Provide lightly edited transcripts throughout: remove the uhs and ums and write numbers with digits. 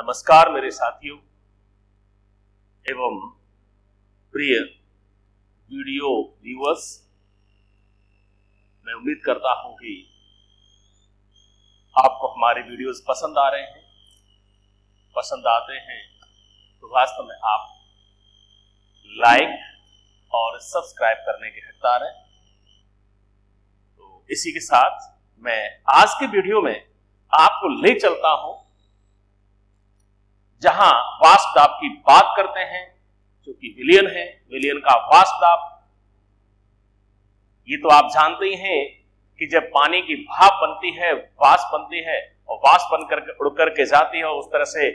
नमस्कार मेरे साथियों एवं प्रिय वीडियो व्यूअर्स। मैं उम्मीद करता हूं कि आपको हमारे वीडियोस पसंद आ रहे हैं। पसंद आते हैं तो वास्तव में आप लाइक और सब्सक्राइब करने के हकदार हैं। तो इसी के साथ मैं आज के वीडियो में आपको ले चलता हूं जहां वाष्प दाब की बात करते हैं, जो कि विलयन है। विलयन का वाष्प दाब, ये तो आप जानते ही हैं कि जब पानी की भाप बनती है, वाष्प बनती है और वाष्प बनकर उड़ करके जाती है, उस तरह से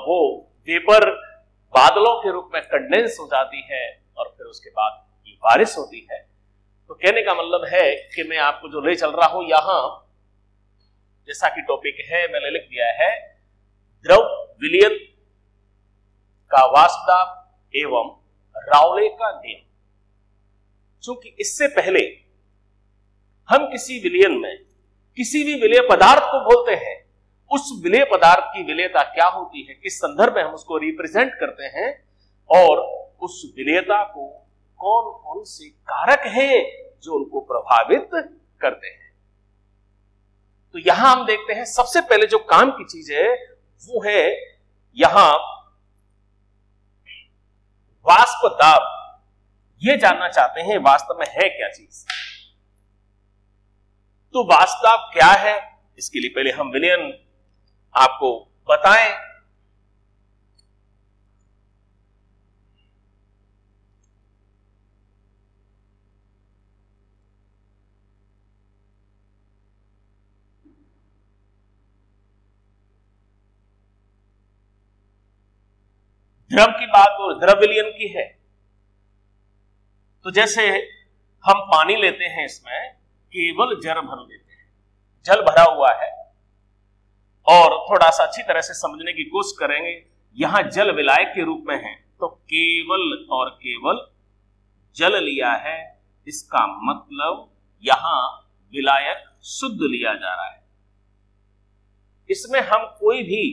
वो वेपर बादलों के रूप में कंडेंस हो जाती है और फिर उसके बाद ये बारिश होती है। तो कहने का मतलब है कि मैं आपको जो ले चल रहा हूं यहां, जैसा कि टॉपिक है मैंने लिख दिया है, द्रव विलयन का वाष्प दाब एवं राउले का नियम। चूंकि इससे पहले हम किसी विलयन में किसी भी विलेय पदार्थ को बोलते हैं, उस विलेय पदार्थ की विलेयता क्या होती है, किस संदर्भ में हम उसको रिप्रेजेंट करते हैं और उस विलेयता को कौन कौन से कारक हैं जो उनको प्रभावित करते हैं। तो यहां हम देखते हैं सबसे पहले जो काम की चीज है वो है यहां वाष्प दाब। ये जानना चाहते हैं वास्तव में है क्या चीज। तो वाष्प दाब क्या है, इसके लिए पहले हम विलयन आपको बताएं। द्रव की बात और द्रव विलयन की है। तो जैसे हम पानी लेते हैं, इसमें केवल जल भर लेते हैं, जल भरा हुआ है, और थोड़ा सा अच्छी तरह से समझने की कोशिश करेंगे। यहां जल विलायक के रूप में है, तो केवल और केवल जल लिया है, इसका मतलब यहां विलायक शुद्ध लिया जा रहा है। इसमें हम कोई भी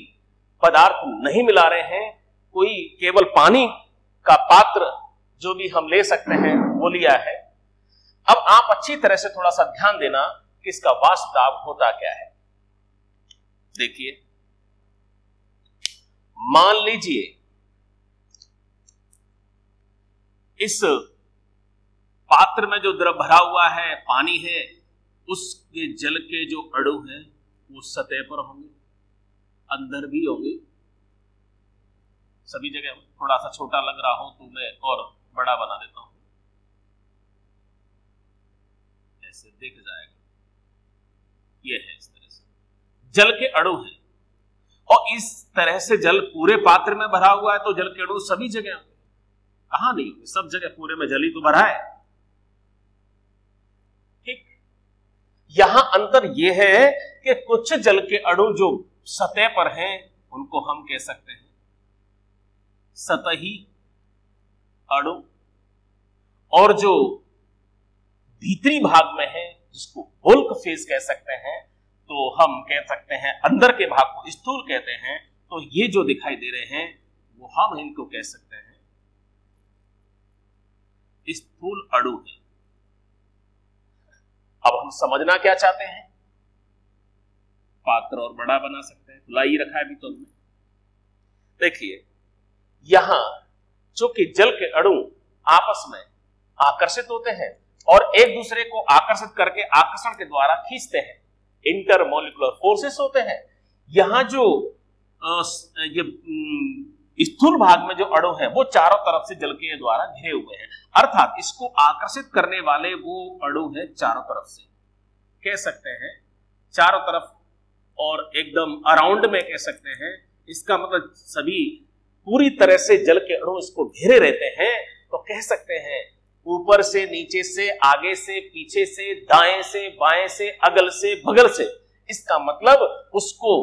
पदार्थ नहीं मिला रहे हैं, कोई केवल पानी का पात्र जो भी हम ले सकते हैं वो लिया है। अब आप अच्छी तरह से थोड़ा सा ध्यान देना कि इसका वाष्प दाब होता क्या है। देखिए, मान लीजिए इस पात्र में जो द्रव भरा हुआ है, पानी है, उसके जल के जो अणु हैं वो सतह पर होंगे, अंदर भी होंगे, सभी जगह। थोड़ा सा छोटा लग रहा हो तो मैं और बड़ा बना देता हूं, ऐसे दिख जाएगा। ये है इस तरह से जल के अणु हैं, और इस तरह से जल पूरे पात्र में भरा हुआ है, तो जल के अणु सभी जगह होंगे। कहां नहीं होंगे, सब जगह पूरे में जल ही तो भरा है। ठीक, यहां अंतर यह है कि कुछ जल के अणु जो सतह पर हैं उनको हम कह सकते हैं सतही अणु, और जो भीतरी भाग में है जिसको बुल्क फेज कह सकते हैं, तो हम कह सकते हैं अंदर के भाग को स्थूल कहते हैं। तो ये जो दिखाई दे रहे हैं वो हम इनको कह सकते हैं स्थूल अणु है। अब हम समझना क्या चाहते हैं, पात्र और बड़ा बना सकते हैं, खुला ही रखा है अभी तो हमने। देखिए, यहां चूंकि जल के अणु आपस में आकर्षित होते हैं और एक दूसरे को आकर्षित करके आकर्षण के द्वारा खींचते हैं, इंटरमोलिकुलर फोर्सेस होते हैं। यहां जो ये स्थूल भाग में जो अणु है वो चारों तरफ से जल के द्वारा घिरे हुए हैं, अर्थात इसको आकर्षित करने वाले वो अणु है चारों तरफ से, कह सकते हैं चारों तरफ, और एकदम अराउंड में कह सकते हैं। इसका मतलब सभी पूरी तरह से जल के अणु इसको घेरे रहते हैं। तो कह सकते हैं ऊपर से, नीचे से, आगे से, पीछे से, दाएं से, बाएं से, अगल से, बगल से। इसका मतलब उसको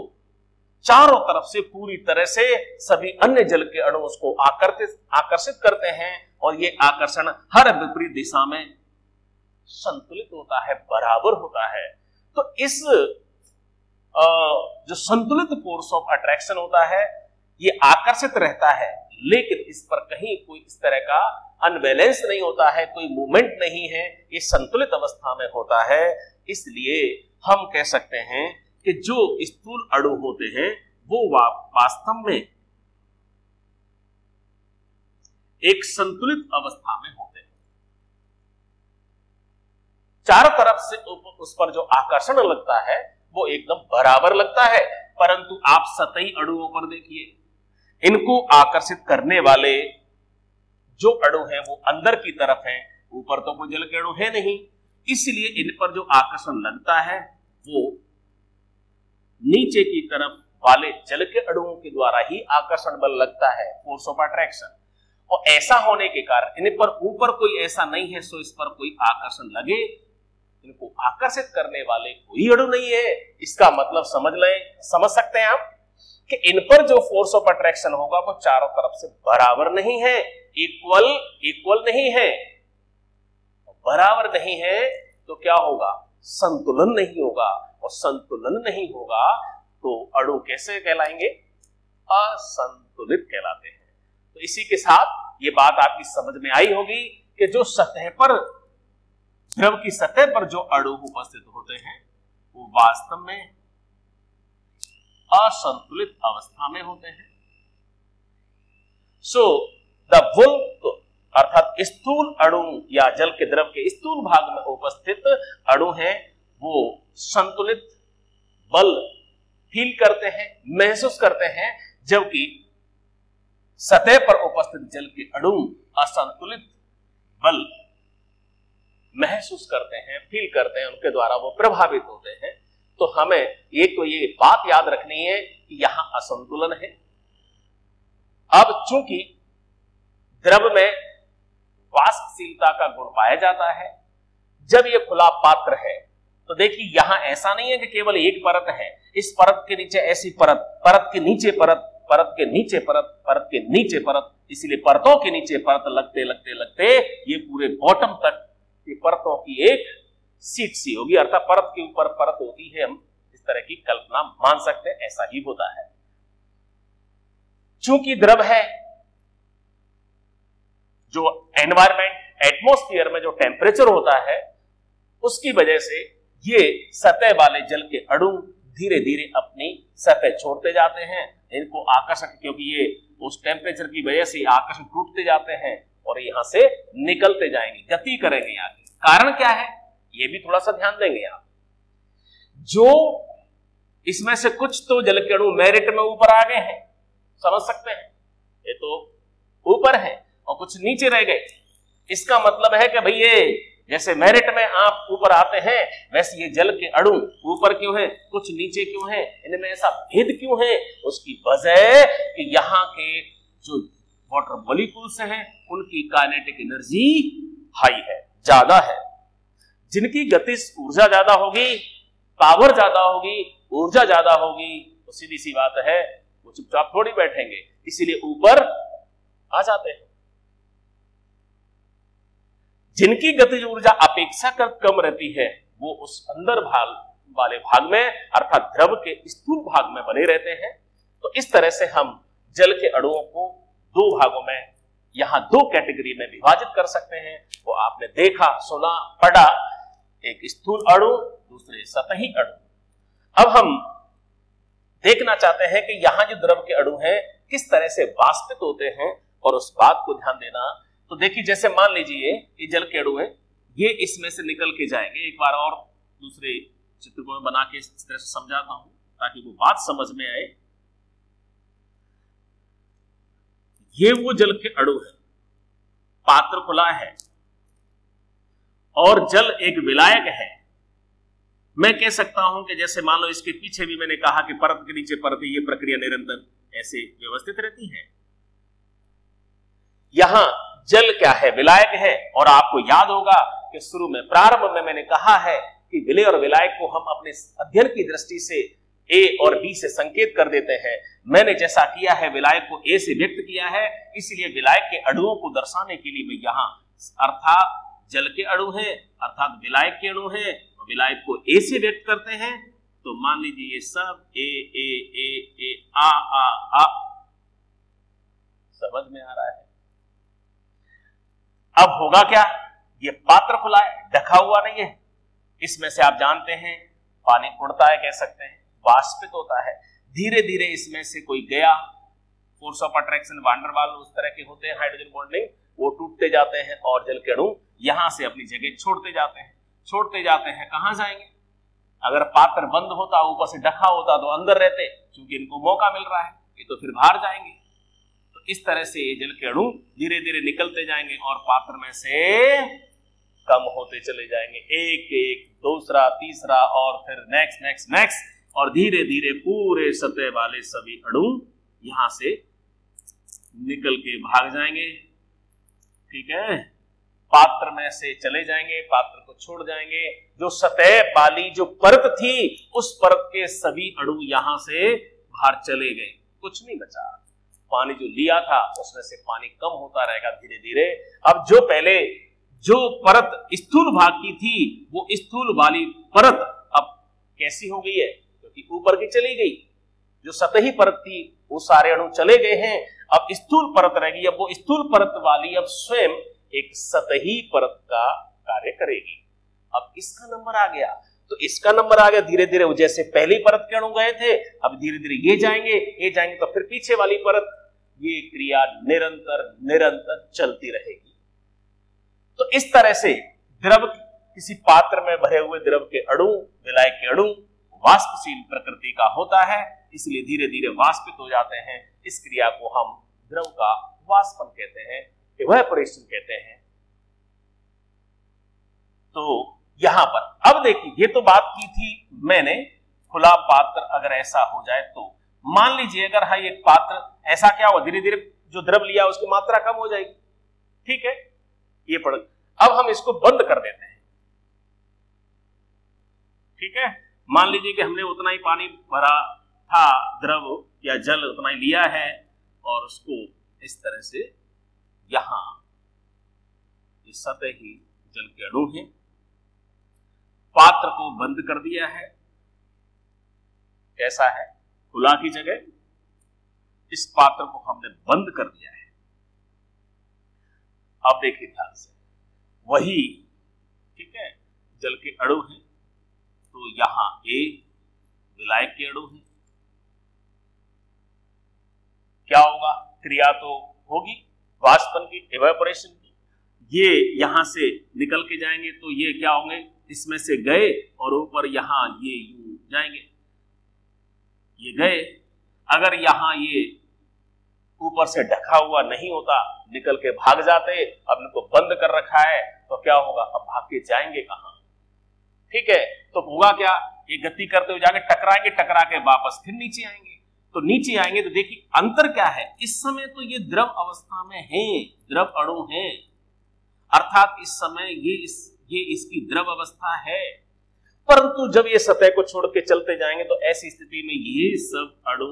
चारों तरफ से पूरी तरह से सभी अन्य जल के अणु उसको आकर्षित करते हैं, और ये आकर्षण हर विपरीत दिशा में संतुलित होता है, बराबर होता है। तो इस जो संतुलित फोर्स ऑफ अट्रैक्शन होता है ये आकर्षित रहता है, लेकिन इस पर कहीं कोई इस तरह का अनबैलेंस नहीं होता है, कोई मूवमेंट नहीं है, ये संतुलित अवस्था में होता है। इसलिए हम कह सकते हैं कि जो स्थूल अणु होते हैं वो वास्तव में एक संतुलित अवस्था में होते हैं। चारों तरफ से उस पर जो आकर्षण लगता है वो एकदम बराबर लगता है, परंतु आप सतही अणुओं पर देखिए, इनको आकर्षित करने वाले जो अणु हैं वो अंदर की तरफ हैं, ऊपर तो कोई जल के अणु है नहीं, इसलिए इन पर जो आकर्षण लगता है वो नीचे की तरफ वाले जल के अणुओं के द्वारा ही आकर्षण बल लगता है, फोर्स ऑफ अट्रैक्शन। और ऐसा होने के कारण इन पर ऊपर कोई ऐसा नहीं है सो इस पर कोई आकर्षण लगे, इनको आकर्षित करने वाले कोई अणु नहीं है। इसका मतलब समझ सकते हैं आप कि इन पर जो फोर्स ऑफ अट्रैक्शन होगा वो चारों तरफ से बराबर नहीं है, इक्वल नहीं है। बराबर नहीं है तो क्या होगा, संतुलन नहीं होगा, और संतुलन नहीं होगा तो अणु कैसे कहलाएंगे, असंतुलित कहलाते हैं। तो इसी के साथ ये बात आपकी समझ में आई होगी कि जो सतह पर, द्रव की सतह पर जो अणु उपस्थित होते हैं वो वास्तव में असंतुलित अवस्था में होते हैं। सो द बुल्क अर्थात स्थूल अणु या जल के द्रव के स्थूल भाग में उपस्थित अणु हैं वो संतुलित बल फील करते हैं, महसूस करते हैं, जबकि सतह पर उपस्थित जल के अणु असंतुलित बल महसूस करते हैं, फील करते हैं, उनके द्वारा वो प्रभावित होते हैं। तो हमें एक तो ये बात याद रखनी है कि यहां असंतुलन है। अब चूंकि द्रव में वाष्पशीलता का गुण पाया जाता है, जब ये खुला पात्र है तो देखिए यहां ऐसा नहीं है कि केवल एक परत है, इस परत के नीचे ऐसी परत, परत के नीचे परत, परत के नीचे परत, परत के नीचे परत, इसलिए परतों के नीचे परत लगते लगते लगते ये पूरे बॉटम तक ये परतों की एक सीट सी होगी, अर्थात परत के ऊपर परत होती है। हम इस तरह की कल्पना मान सकते हैं, ऐसा ही होता है। चूंकि द्रव है, जो एनवायरमेंट एटमॉस्फेयर में जो टेम्परेचर होता है उसकी वजह से ये सतह वाले जल के अणु धीरे धीरे अपनी सतह छोड़ते जाते हैं, इनको आकर्षण, क्योंकि ये उस टेम्परेचर की वजह से आकर्षण टूटते जाते हैं और यहां से निकलते जाएंगे, गति करेंगे आगे। कारण क्या है ये भी थोड़ा सा ध्यान देंगे आप। जो इसमें से कुछ तो जल के अणु मेरिट में ऊपर आ गए हैं, समझ सकते हैं, ये तो ऊपर है और कुछ नीचे रह गए। इसका मतलब है कि भाई ये जैसे मेरिट में आप ऊपर आते हैं वैसे ये जल के अणु ऊपर क्यों है, कुछ नीचे क्यों है, इनमें ऐसा भेद क्यों है? उसकी वजह कि यहाँ के जो वाटर मॉलिक्यूल्स हैं उनकी काइनेटिक एनर्जी हाई है, ज्यादा है। जिनकी गतिज ऊर्जा ज्यादा होगी, पावर ज्यादा होगी, ऊर्जा ज्यादा होगी, तो सीधी सी बात है वो चुपचाप थोड़ी बैठेंगे, इसीलिए ऊपर आ जाते हैं। जिनकी गतिज ऊर्जा अपेक्षाकृत कम रहती है वो उस अंदर वाले भाग में अर्थात द्रव के स्थूल भाग में बने रहते हैं। तो इस तरह से हम जल के अणुओं को दो भागों में, यहां दो कैटेगरी में विभाजित कर सकते हैं। वो आपने देखा, सुना, पढ़ा, एक स्थूल अणु, दूसरे सतही अणु। अब हम देखना चाहते हैं कि यहां जो द्रव के अणु हैं किस तरह से वाष्पित होते हैं और उस बात को ध्यान देना। तो देखिए जैसे मान लीजिए ये जल के अणु है, ये इसमें से निकल के जाएंगे। एक बार और दूसरे चित्र को मैं बना के इस तरह से समझाता हूं ताकि वो बात समझ में आए। ये वो जल के अणु है, पात्र खुला है और जल एक विलायक है। मैं कह सकता हूं कि जैसे मान लो इसके पीछे भी मैंने कहा कि परत के नीचे परत, ये प्रक्रिया निरंतर ऐसे व्यवस्थित रहती है। यहां जल क्या है, विलायक है। और आपको याद होगा कि शुरू में प्रारंभ में मैंने कहा है कि विलय और विलायक को हम अपने अध्ययन की दृष्टि से ए और बी से संकेत कर देते हैं। मैंने जैसा किया है विलायक को ए से व्यक्त किया है, इसलिए विलायक के अणुओं को दर्शाने के लिए मैं यहां अर्थात जल के अणु हैं अर्थात विलायक के अणु हैं, विलायक को ए से व्यक्त करते हैं तो मान लीजिए ये सब ए आ समझ में आ रहा है। अब होगा क्या, ये पात्र खुला है, ढका हुआ नहीं है, इसमें से आप जानते हैं पानी उड़ता है, कह सकते हैं वाष्पित होता है। धीरे धीरे इसमें से कोई गया, force of attraction van der वाल उस तरह के होते हैं, हाइड्रोजन बॉन्डिंग, वो टूटते जाते हैं और जल के अणु यहां से अपनी जगह छोड़ते जाते हैं। कहां जाएंगे? अगर पात्र बंद होता, ऊपर से ढका होता तो अंदर रहते, क्योंकि इनको मौका मिल रहा है, ये तो फिर बाहर जाएंगे। तो इस तरह से जल के अणु धीरे धीरे निकलते जाएंगे और पात्र में से कम होते चले जाएंगे, एक एक, दूसरा, तीसरा और फिर नेक्स्ट और धीरे धीरे पूरे सतह वाले सभी अणु यहां से निकल के भाग जाएंगे। ठीक है, पात्र में से चले जाएंगे, पात्र को छोड़ जाएंगे। जो सतह वाली जो परत थी, उस परत के सभी अणु यहां से बाहर चले गए, कुछ नहीं बचा। पानी जो लिया था उसमें से पानी कम होता रहेगा धीरे धीरे। अब जो पहले जो परत स्थूल भाग की थी, वो स्थूल वाली परत अब कैसी हो गई है? क्योंकि ऊपर की चली गई। जो सतही परत थी वो सारे अणु चले गए हैं, अब स्थूल परत रहेगी। अब वो स्थूल परत वाली अब स्वयं एक सतही परत का कार्य करेगी। अब इसका नंबर आ गया, तो इसका नंबर आ गया धीरे धीरे। जैसे पहली परत के अणु गए थे, अब धीरे धीरे ये जाएंगे तो फिर पीछे वाली परत, ये क्रिया निरंतर चलती रहेगी। तो इस तरह से द्रव, किसी पात्र में भरे हुए द्रव के अणु, विलायक के अणु वाष्पशील प्रकृति का होता है, इसलिए धीरे धीरे वाष्पित हो जाते हैं। इस क्रिया को हम द्रव का वाष्पन कहते हैं, इवेपोरेशन कहते हैं। तो यहां पर अब देखिए, ये तो बात की थी मैंने, खुला पात्र अगर ऐसा हो जाए तो मान लीजिए अगर हाँ एक पात्र ऐसा, क्या होगा, धीरे धीरे जो द्रव लिया उसकी मात्रा कम हो जाएगी। ठीक है, ये पढ़, अब हम इसको बंद कर देते हैं। ठीक है, मान लीजिए कि हमने उतना ही पानी भरा था, द्रव या जल उतना ही लिया है और उसको इस तरह से यहां इस सतही जल के अणु है, पात्र को बंद कर दिया है। कैसा है? खुला की जगह इस पात्र को हमने बंद कर दिया है। अब देखिए ध्यान से, वही ठीक है जल के अणु है, तो यहां ए विलायक के अणु है। क्या होगा? क्रिया तो होगी वाष्पन की, इवेपोरेशन की। ये यहां से निकल के जाएंगे तो ये क्या होंगे, इसमें से गए और ऊपर यहां ये यूं जाएंगे, ये गए। अगर यहां ये ऊपर से ढका हुआ नहीं होता, निकल के भाग जाते, अब इनको बंद कर रखा है, तो क्या होगा, अब भाग के जाएंगे कहां? ठीक है, तो होगा क्या, ये गति करते हुए जाके टकराएंगे, टकरा के वापस फिर नीचे आएंगे। तो नीचे आएंगे तो देखिए अंतर क्या है, इस समय तो ये द्रव अवस्था में है, द्रव अणु है, अर्थात इस समय ये इसकी द्रव अवस्था है। परंतु जब ये सतह को छोड़ के चलते जाएंगे तो ऐसी स्थिति में ये सब अणु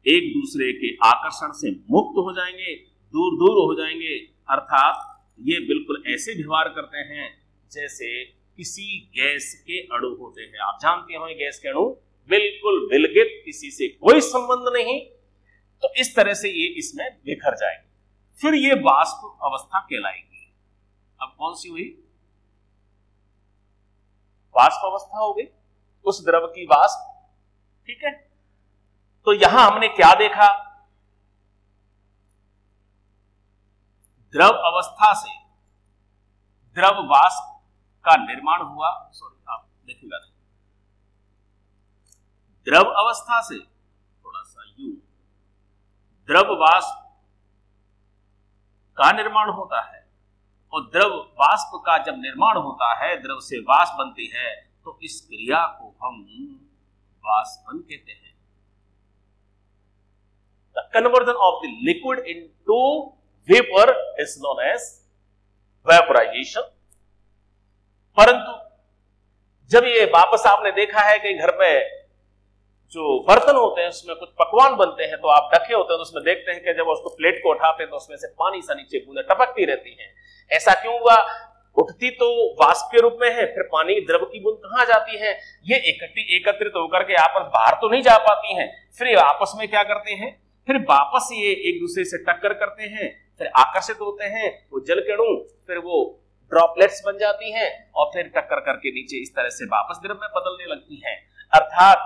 एक दूसरे के आकर्षण से मुक्त हो जाएंगे, दूर दूर हो जाएंगे। अर्थात ये बिल्कुल ऐसे व्यवहार करते हैं जैसे किसी गैस के अणु होते हैं। आप जानते हो गैस के अणु बिल्कुल विलगित, किसी से कोई संबंध नहीं। तो इस तरह से ये इसमें बिखर जाएंगे, फिर ये वाष्प अवस्था कहलाएगी। अब कौन सी हुई? वाष्प अवस्था हो गई, उस द्रव की वाष्प। ठीक है, तो यहां हमने क्या देखा, द्रव अवस्था से द्रव वाष्प का निर्माण हुआ। सॉरी, आप देखिएगा नहीं, द्रव अवस्था से थोड़ा सा यू द्रव वाष्प का निर्माण होता है, और द्रव वाष्प का जब निर्माण होता है, द्रव से वाष्प बनती है, तो इस क्रिया को हम वाष्पन कहते हैं। The conversion of the liquid into vapour is known as vaporisation. परंतु जब ये वापस आपने देखा है कि घर में जो बर्तन होते हैं उसमें कुछ पकवान बनते हैं, तो आप ढके होते हैं, तो उसमें देखते हैं कि जब उसको प्लेट को उठाते हैं तो उसमें से पानी सा नीचे बूंदें टपकती रहती हैं। ऐसा क्यों हुआ? उठती तो वाष्प के रूप में है, फिर पानी द्रव की बूंद कहां जाती है, ये एकत्रित होकर के आपस बाहर तो नहीं जा पाती हैं, फिर आपस में क्या करते हैं, फिर वापस ये एक दूसरे से टक्कर करते हैं, फिर आकर्षित होते हैं, वो जल के अणु फिर वो ड्रॉपलेट्स बन जाती हैं और फिर टक्कर करके नीचे इस तरह से वापस द्रव में बदलने लगती हैं। अर्थात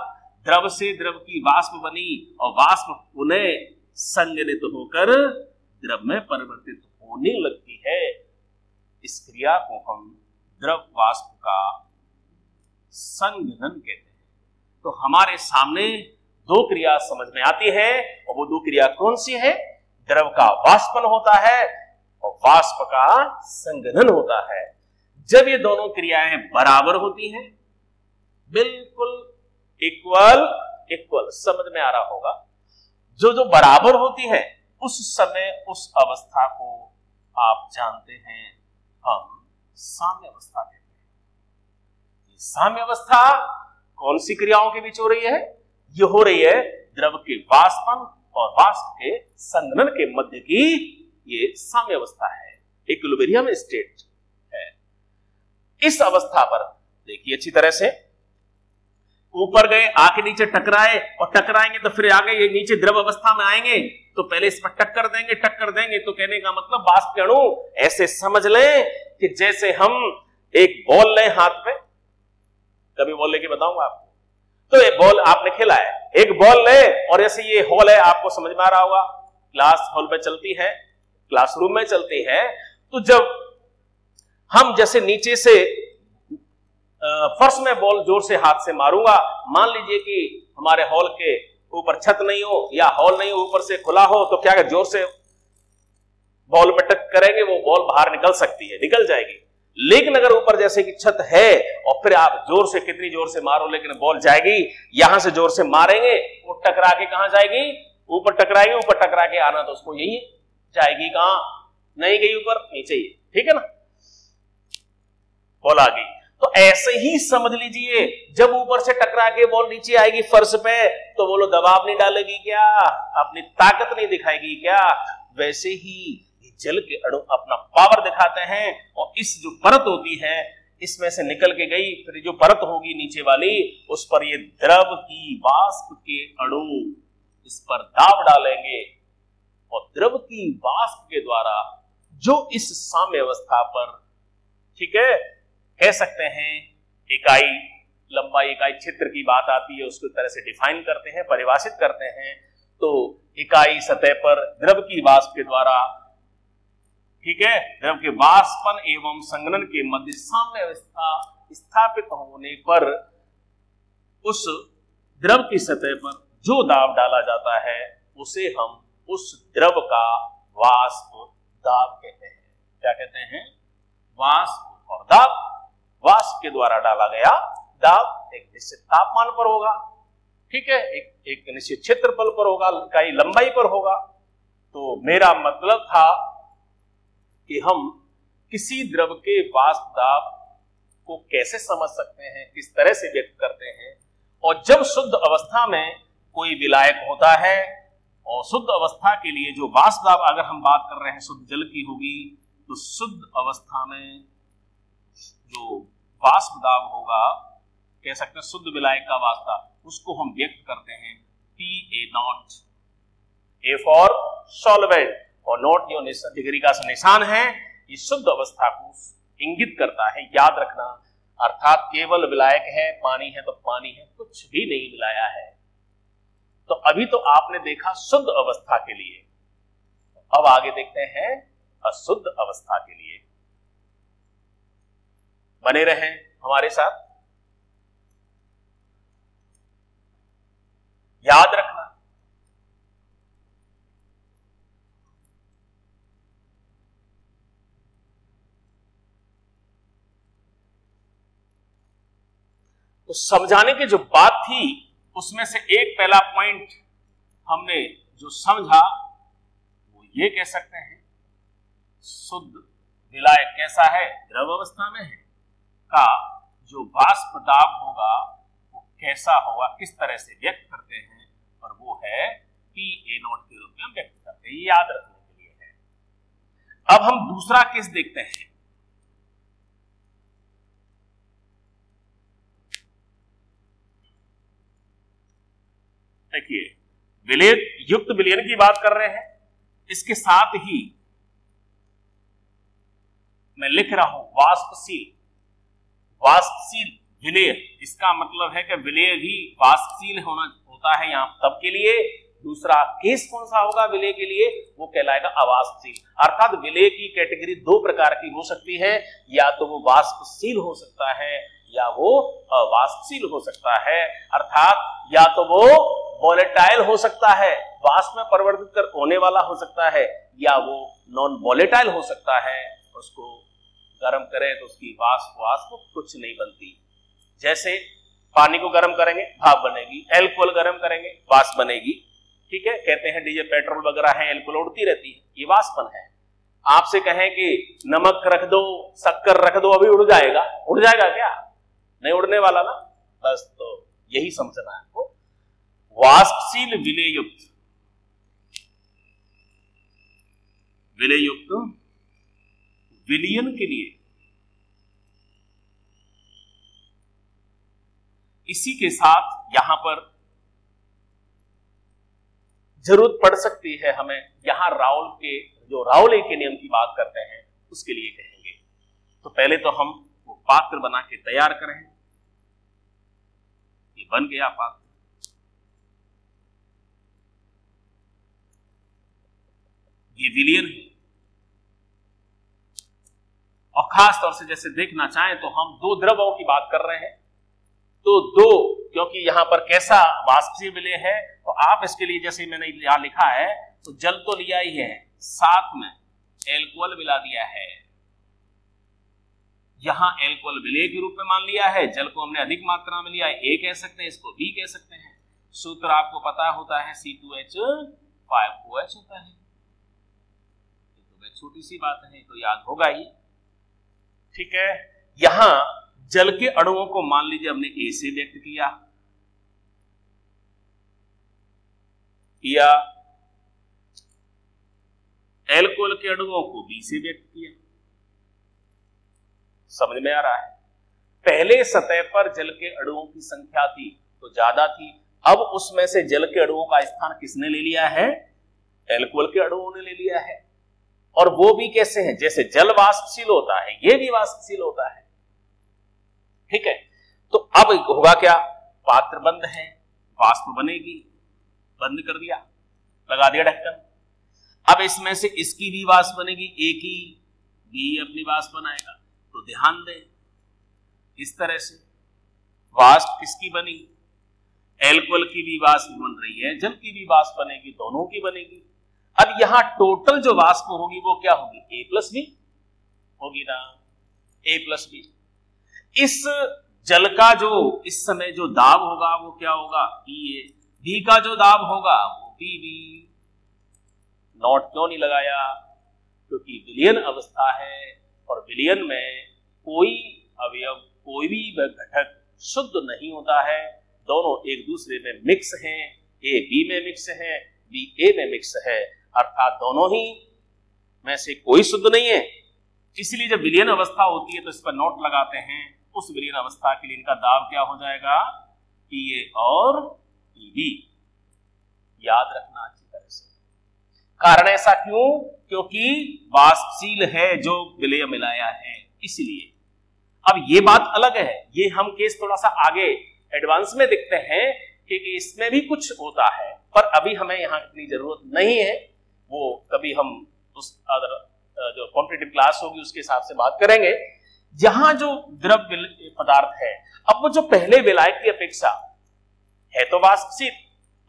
द्रव से द्रव की वाष्प बनी और वाष्प पुनः संघनित होकर द्रव में परिवर्तित होने लगती है। इस क्रिया को हम द्रव वाष्प का संघनन कहते हैं। तो हमारे सामने दो क्रिया समझ में आती है और वो दो क्रिया कौन सी है, द्रव का वाष्पन होता है और वाष्प का संघनन होता है। जब ये दोनों क्रियाएं बराबर होती हैं, बिल्कुल इक्वल समझ में आ रहा होगा, जो बराबर होती है उस समय उस अवस्था को आप जानते हैं हम साम्य अवस्था कहते हैं। साम्य अवस्था कौन सी क्रियाओं के बीच हो रही है, ये हो रही है द्रव के वाष्पन और वाष्प के संघनन के मध्य की ये साम्य अवस्था है, इक्विलिब्रियम स्टेट है। इस अवस्था पर देखिए अच्छी तरह से, ऊपर गए आके नीचे टकराए और टकराएंगे तो फिर आगे ये नीचे द्रव अवस्था में आएंगे तो पहले इस पर टक्कर देंगे तो कहने का मतलब वाष्प के अणु ऐसे समझ लें कि जैसे हम एक बॉल लें हाथ में, कभी बॉल लेके बताऊंगा आपको, तो ये बॉल आपने खेला है, एक बॉल ले और जैसे ये हॉल है, आपको समझ में आ रहा होगा, क्लास हॉल में चलती है, क्लासरूम में चलती है, तो जब हम जैसे नीचे से फर्श में बॉल जोर से हाथ से मारूंगा, मान लीजिए कि हमारे हॉल के ऊपर छत नहीं हो या हॉल नहीं हो, ऊपर से खुला हो, तो क्या जोर से बॉल में टक करेंगे, वो बॉल बाहर निकल सकती है, निकल जाएगी। लेकिन अगर ऊपर जैसे कि छत है और फिर आप जोर से कितनी जोर से मारो लेकिन बॉल जाएगी, यहां से जोर से मारेंगे, वो टकरा के कहां जाएगी, ऊपर टकराएगी, ऊपर टकरा के आना तो उसको यही जाएगी, कहां नहीं गई, ऊपर नीचे ही, ठीक है ना, बॉल आ गई। तो ऐसे ही समझ लीजिए, जब ऊपर से टकरा के बॉल नीचे आएगी फर्श पे, तो बोलो दबाव नहीं डालेगी क्या, अपनी ताकत नहीं दिखाएगी क्या, वैसे ही जल के अणु अपना पावर दिखाते हैं और इस जो परत होती है इसमें से निकल के गई, फिर जो परत होगी नीचे वाली, उस पर ये द्रव की वाष्प के अणु इस पर दाब डालेंगे और द्रव की वाष्प के द्वारा जो इस साम्य अवस्था पर, ठीक है, कह सकते हैं इकाई लंबाई, इकाई क्षेत्र की बात आती है, उसको तरह से डिफाइन करते हैं, परिभाषित करते हैं। तो इकाई सतह पर द्रव की वाष्प के द्वारा, ठीक है, द्रव के वाष्पन एवं संघनन के मध्य साम्य अवस्था स्थापित होने पर उस द्रव की सतह पर जो दाब डाला जाता है उसे हम उस द्रव का वाष्प दाब कहते हैं। क्या कहते हैं, वाष्प और दाब। वाष्प के द्वारा डाला गया दाब एक निश्चित तापमान पर होगा, ठीक है, एक निश्चित क्षेत्रफल पर होगा, इकाई लंबाई पर होगा। तो मेरा मतलब था कि हम किसी द्रव के वाष्प दाब को कैसे समझ सकते हैं, किस तरह से व्यक्त करते हैं। और जब शुद्ध अवस्था में कोई विलायक होता है और शुद्ध अवस्था के लिए जो वाष्प दाब, अगर हम बात कर रहे हैं शुद्ध जल की होगी, तो शुद्ध अवस्था में जो वाष्प दाब होगा, कह सकते हैं शुद्ध विलायक का वाष्प दाब, उसको हम व्यक्त करते हैं PA0, A फॉर सॉल्वेंट और नोट जो डिग्री का निशान है, ये शुद्ध अवस्था को इंगित करता है, याद रखना। अर्थात केवल विलायक है, पानी है तो पानी है, कुछ भी नहीं मिलाया है। तो अभी तो आपने देखा शुद्ध अवस्था के लिए, अब आगे देखते हैं अशुद्ध अवस्था के लिए। बने रहें हमारे साथ, याद रखना तो समझाने की जो बात थी उसमें से एक पहला पॉइंट हमने जो समझा वो ये कह सकते हैं, शुद्ध विलायक कैसा है, द्रव अवस्था में है, का जो वाष्प दाब होगा वो कैसा होगा, किस तरह से व्यक्त करते हैं, और वो है PA0 के रूप में हम व्यक्त करते हैं। ये याद रखने के लिए है। अब हम दूसरा केस देखते हैं। देखिए विलय युक्त विलयन की बात कर रहे हैं, इसके साथ ही मैं लिख रहा हूं वाष्पशील। वाष्पशील विलय, इसका मतलब है कि विलय भी वाष्पशील होता है यहां तब के लिए। दूसरा केस कौन सा होगा विलय के लिए, वो कहलाएगा अवाष्पशील। अर्थात विलय की कैटेगरी दो प्रकार की हो सकती है, या तो वो वाष्पशील हो सकता है या वो अवाष्पशील हो सकता है। अर्थात या तो वो वोलेटाइल हो सकता है, वाष्प में परिवर्तित होने वाला हो सकता है, या वो नॉन वोलेटाइल हो सकता है। उसको गर्म करें तो उसकी वाष्प कुछ नहीं बनती। जैसे पानी को गर्म करेंगे भाप बनेगी, एल्कोहल गर्म करेंगे वाष्प बनेगी। ठीक है, कहते हैं डीजल पेट्रोल वगैरह है, एल्कोहल उड़ती रहती है, ये वाष्पन है। आपसे कहें कि नमक रख दो, शक्कर रख दो, अभी उड़ जाएगा, उड़ जाएगा क्या? नहीं उड़ने वाला ना। बस तो यही समझना है आपको। वाष्पशील विलयुक्त, विलयुक्त विलयन के लिए इसी के साथ यहां पर जरूरत पड़ सकती है हमें, यहां राउल के जो राउले के नियम की बात करते हैं उसके लिए कहेंगे। तो पहले तो हम वो पात्र बना के तैयार करें। ये बन गया पात्र। ये विलयन है, और खास तौर से जैसे देखना चाहें तो हम दो द्रवों की बात कर रहे हैं, तो दो, क्योंकि यहां पर कैसा वाष्पशील विलय है, तो आप इसके लिए जैसे मैंने यहां लिखा है तो जल तो लिया ही है, साथ में एल्कोहल मिला दिया है। यहां एल्कोहल विलय के रूप में मान लिया है, जल को हमने अधिक मात्रा में लिया है, ए कह सकते हैं, इसको बी कह सकते हैं। सूत्र आपको पता होता है C2H5OH होता है। तो छोटी सी बात है तो याद होगा ही। ठीक है, यहां जल के अणुओं को मान लीजिए हमने ए से व्यक्त किया, या एल्कोहल के अणुओं को बी से व्यक्त किया। समझ में आ रहा है? पहले सतह पर जल के अणुओं की संख्या थी तो ज्यादा थी, अब उसमें से जल के अणुओं का स्थान किसने ले लिया है? एल्कोहल के अणुओं ने ले लिया है। और वो भी कैसे हैं? जैसे जल वाष्पशील होता है, ये भी वाष्पशील होता है। ठीक है, तो अब होगा क्या? पात्र बंद है, वाष्प बनेगी, बंद कर दिया, लगा दिया ढक्कन। अब इसमें से इसकी भी वाष्प बनेगी, ए की बी अपनी वाष्प बनाएगा। तो ध्यान दें, इस तरह से वाष्प किसकी बनी? एल्कोहल की भी वाष्प बन रही है, जल की भी वाष्प बनेगी, दोनों की बनेगी। अब यहां टोटल जो वाष्प होगी वो क्या होगी? ए प्लस बी होगी ना, ए प्लस बी। इस जल का जो इस समय जो दाब होगा वो क्या होगा? ई ए। बी का जो दाब होगा वो बी बी। नॉट क्यों नहीं लगाया? क्योंकि विलयन अवस्था है, और विलयन में कोई अवयव, कोई भी घटक शुद्ध नहीं होता है। दोनों एक दूसरे में मिक्स हैं, ए बी में मिक्स है, बी ए में मिक्स है, अर्थात दोनों ही में से कोई शुद्ध नहीं है। इसलिए जब विलयन अवस्था होती है तो इस पर नोट लगाते हैं। उस विलयन अवस्था के लिए इनका दाब क्या हो जाएगा? ई ए और ई बी। याद रखना अच्छी तरह से। कारण ऐसा क्यों? क्योंकि वाष्पशील है जो विलय मिलाया है, इसलिए। अब ये बात अलग है, ये हम केस थोड़ा सा आगे एडवांस में देखते हैं कि इसमें भी कुछ होता है, पर अभी हमें यहां इतनी जरूरत नहीं है। वो कभी हम उस जो कॉम्पिटिटिव क्लास होगी उसके हिसाब से बात करेंगे। यहां जो द्रव पदार्थ है, अब वो जो पहले विलायक की अपेक्षा है तो वाष्पशील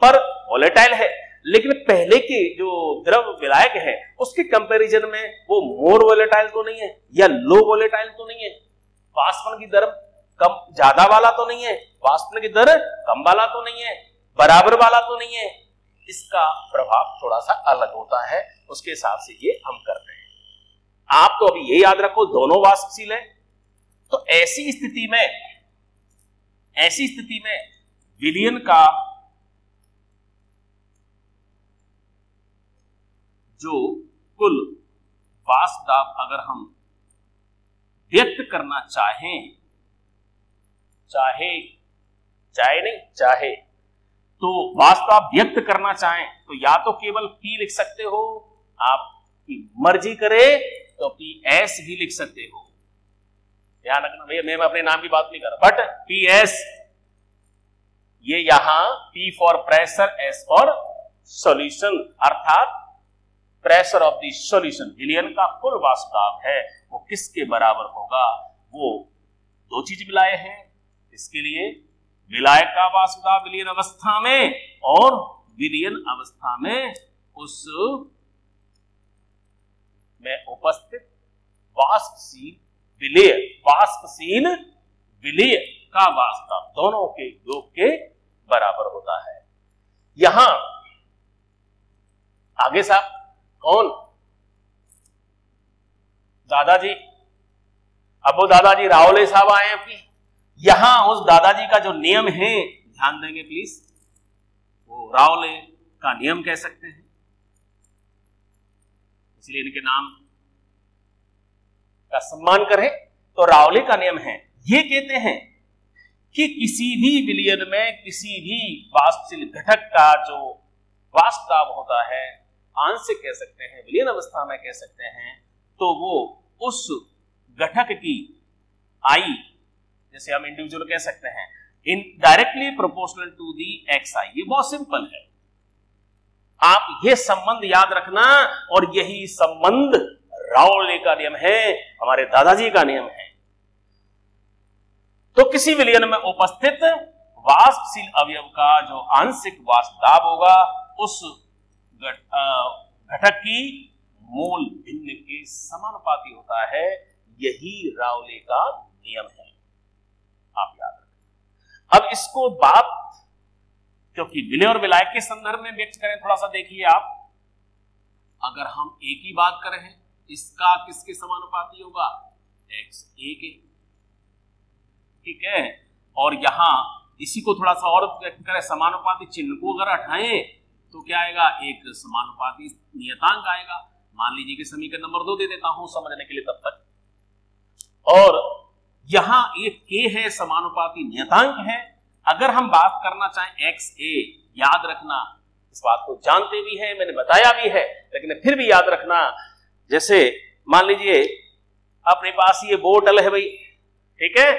पर वोलेटाइल है, लेकिन पहले के जो द्रव विलायक है उसके कंपैरिजन में वो मोर वोलेटाइल तो नहीं है या लो वोलेटाइल तो नहीं है। वाष्पन की दर कम ज्यादा वाला तो नहीं है, वाष्पन की दर कम वाला तो नहीं है, बराबर वाला तो नहीं है। इसका प्रभाव थोड़ा सा अलग होता है, उसके हिसाब से ये हम कर रहे हैं। आप तो अभी ये याद रखो दोनों वाष्पशील है। तो ऐसी स्थिति में विलयन का जो कुल वाष्प दाब अगर हम व्यक्त करना चाहे, तो वाष्प आप व्यक्त करना चाहें तो या तो केवल P लिख सकते हो, आपकी मर्जी करे तो PS भी लिख सकते हो। ध्यान रखना भैया, मैं अपने नाम की बात नहीं कर रहा, बट PS ये यहां P for pressure, S for solution, अर्थात प्रेशर ऑफ द सॉल्यूशन। विलयन का कुल वाष्प दाब है वो किसके बराबर होगा? वो दो चीज मिलाए हैं, इसके लिए विलायक का वाष्प दाब विलयन अवस्था में और विलयन अवस्था में उस में उपस्थित वाष्पशील विलय का वाष्प दाब दोनों के योग के बराबर होता है। यहां आगे साहब कौन? दादाजी। अब वो दादाजी रावले साहब आए हैं आपकी। यहां उस दादाजी का जो नियम है, ध्यान देंगे प्लीज, वो रावले का नियम कह सकते हैं, इसलिए इनके नाम का सम्मान करें। तो रावले का नियम है, ये कहते हैं कि किसी भी विलयन में किसी भी वाष्पशील घटक का जो वाष्प दाब होता है, आंशिक कह सकते हैं, विलयन अवस्था में कह सकते हैं, तो वो उस घटक की आई, जैसे हम इंडिविजुअल कह सकते हैं, in directly proportional to the XI। ये बहुत सिंपल है, आप ये संबंध याद रखना, और यही संबंध रावले का नियम है, हमारे दादाजी का नियम है। तो किसी विलयन में उपस्थित वाष्पशील अवयव का जो आंशिक वाष्प दाब होगा, उस घटक की मोल भिन्न के समानुपाती होता है। यही रावले का नियम है, आप याद रखें। अब इसको बात क्योंकि विलय और विलायक के संदर्भ में व्यक्त करें, थोड़ा सा देखिए आप, अगर हम एक ही बात कर रहे हैं, इसका किसके समानुपाती होगा? XA के, ठीक है। और यहां इसी को थोड़ा सा और व्यक्त करें, समानुपाती चिन्ह को अगर हटाएं तो क्या आएगा? एक समानुपाती नियतांक आएगा। मान लीजिए कि समीकरण नंबर 2 दे देता हूं समझने के लिए तब तक, और यहां एक K है, समानुपाती नियतांक है। अगर हम बात करना चाहें XA, याद रखना, इस बात को जानते भी हैं, मैंने बताया भी है, लेकिन फिर भी याद रखना, जैसे मान लीजिए अपने पास ये बोतल है भाई, ठीक है,